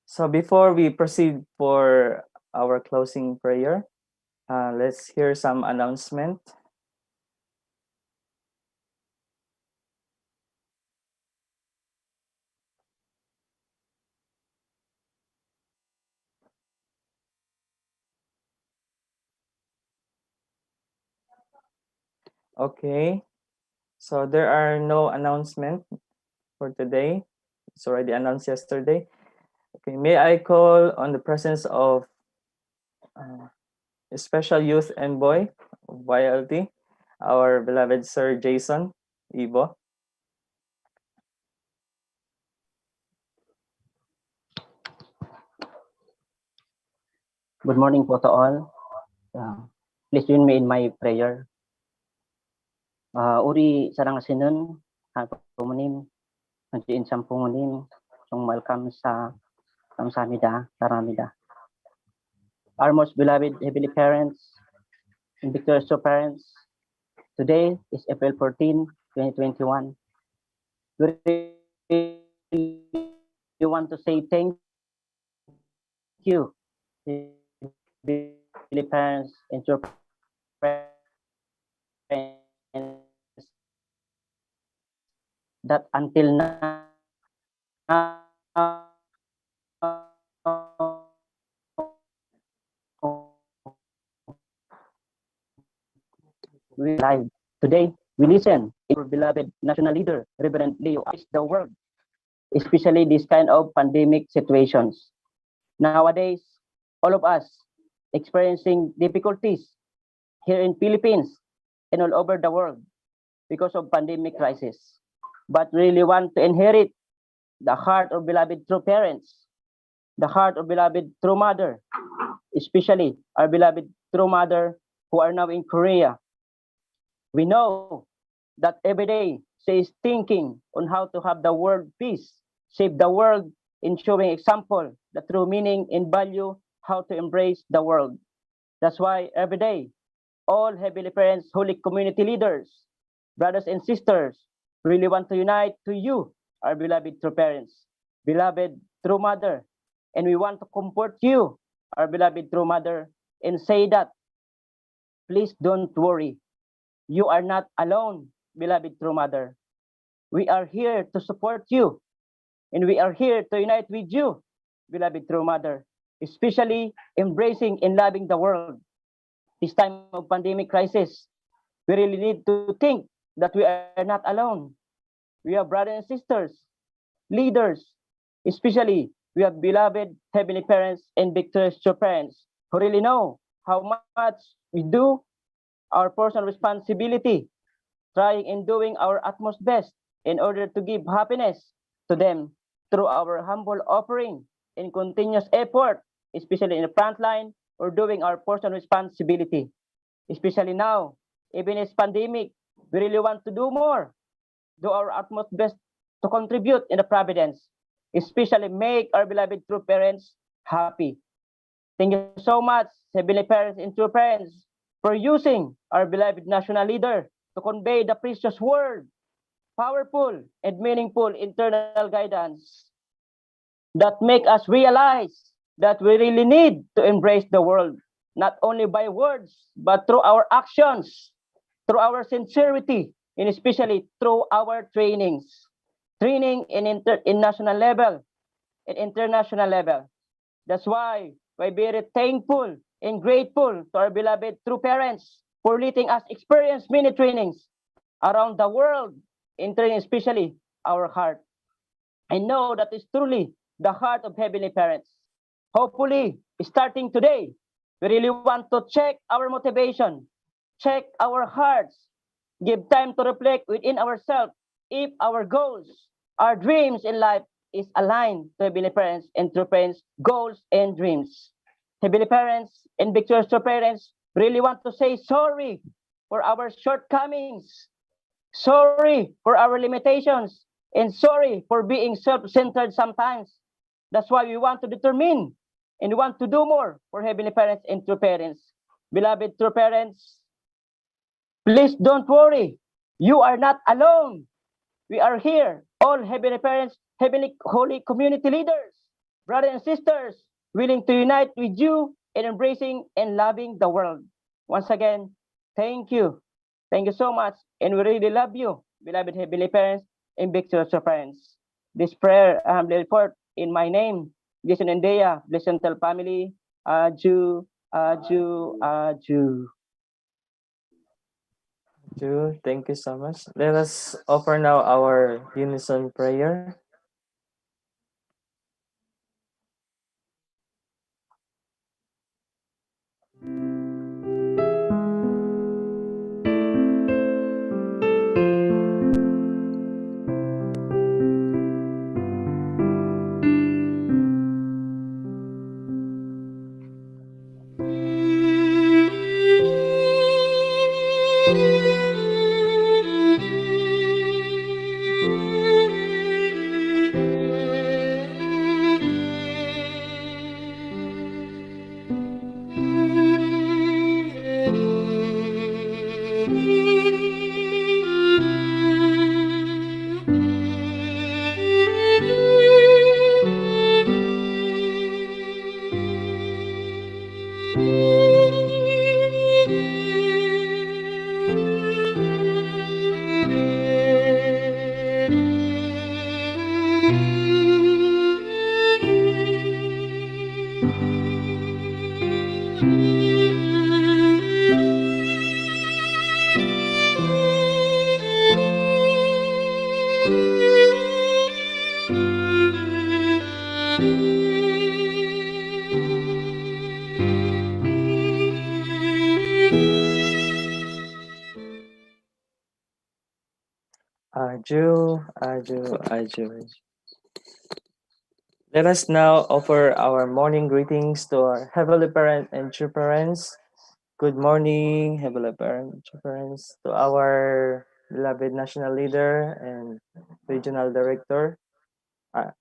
So before we proceed for our closing prayer, let's hear some announcement. Okay, so there are no announcement for today. It's already announced yesterday. Okay, may I call on the presence of a special youth envoy of YLT, our beloved Sir Jason Ibo. Good morning po to all. Please join me in my prayer. Uri sarang asinon, pumunim, nandiin sampungunim, song welcome sa kamsamida, taramida. Our most beloved Heavenly Parents and victorious parents, today is April 14, 2021. We want to say thank you, Heavenly Parents and your parents, that until now we live. Today, we listen to our beloved national leader, Reverend Leo, the world, especially this kind of pandemic situations. Nowadays, all of us experiencing difficulties here in Philippines and all over the world because of pandemic crisis. But really want to inherit the heart of beloved true parents, the heart of beloved true mother, especially our beloved true mother who are now in Korea. We know that every day she is thinking on how to have the world peace, save the world in showing example, the true meaning and value, how to embrace the world. That's why every day, all Heavenly Parents, holy community leaders, brothers and sisters, really want to unite to you, our beloved true parents, beloved true mother, and we want to comfort you, our beloved true mother, and say that, please don't worry. You are not alone, beloved true mother. We are here to support you, and we are here to unite with you, beloved true mother, especially embracing and loving the world. This time of pandemic crisis, we really need to think that we are not alone. We have brothers and sisters, leaders, especially we have beloved Heavenly Parents and victorious true parents who really know how much we do our personal responsibility, trying and doing our utmost best in order to give happiness to them through our humble offering and continuous effort, especially in the front line or doing our personal responsibility. Especially now, even in this pandemic, we really want to do more, do our utmost best to contribute in the providence, especially make our beloved true parents happy. Thank you so much, Heavenly Parents and true parents, for using our beloved national leader to convey the precious word, powerful and meaningful internal guidance that make us realize that we really need to embrace the world, not only by words, but through our actions, through our sincerity, and especially through our trainings. Training in national level and international level. That's why we're very thankful and grateful to our beloved true parents for letting us experience many trainings around the world, in training especially our heart. I know that is truly the heart of Heavenly Parents. Hopefully, starting today, we really want to check our motivation, check our hearts, give time to reflect within ourselves if our goals, our dreams in life is aligned to Heavenly Parents and true parents' goals and dreams. Heavenly Parents and victorious true parents really want to say sorry for our shortcomings, sorry for our limitations, and sorry for being self-centered sometimes. That's why we want to determine and we want to do more for Heavenly Parents and true parents. Beloved true parents, please don't worry. You are not alone. We are here, all Heavenly Parents, Heavenly Holy Community leaders, brothers and sisters, willing to unite with you in embracing and loving the world. Once again, thank you. Thank you so much. And we really love you, beloved Heavenly Parents and big church friends. This prayer I humbly report in my name, Jason and Dea, Blessental family, Aju, Aju, Aju. Thank you so much. Let us offer now our unison prayer. Aju, Aju, Aju. Let us now offer our morning greetings to our Heavenly Parent and true parents. Good morning, Heavenly Parent and true parents, to our beloved national leader and regional director. Uh,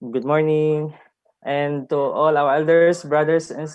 good morning. And to all our elders, brothers, and sisters.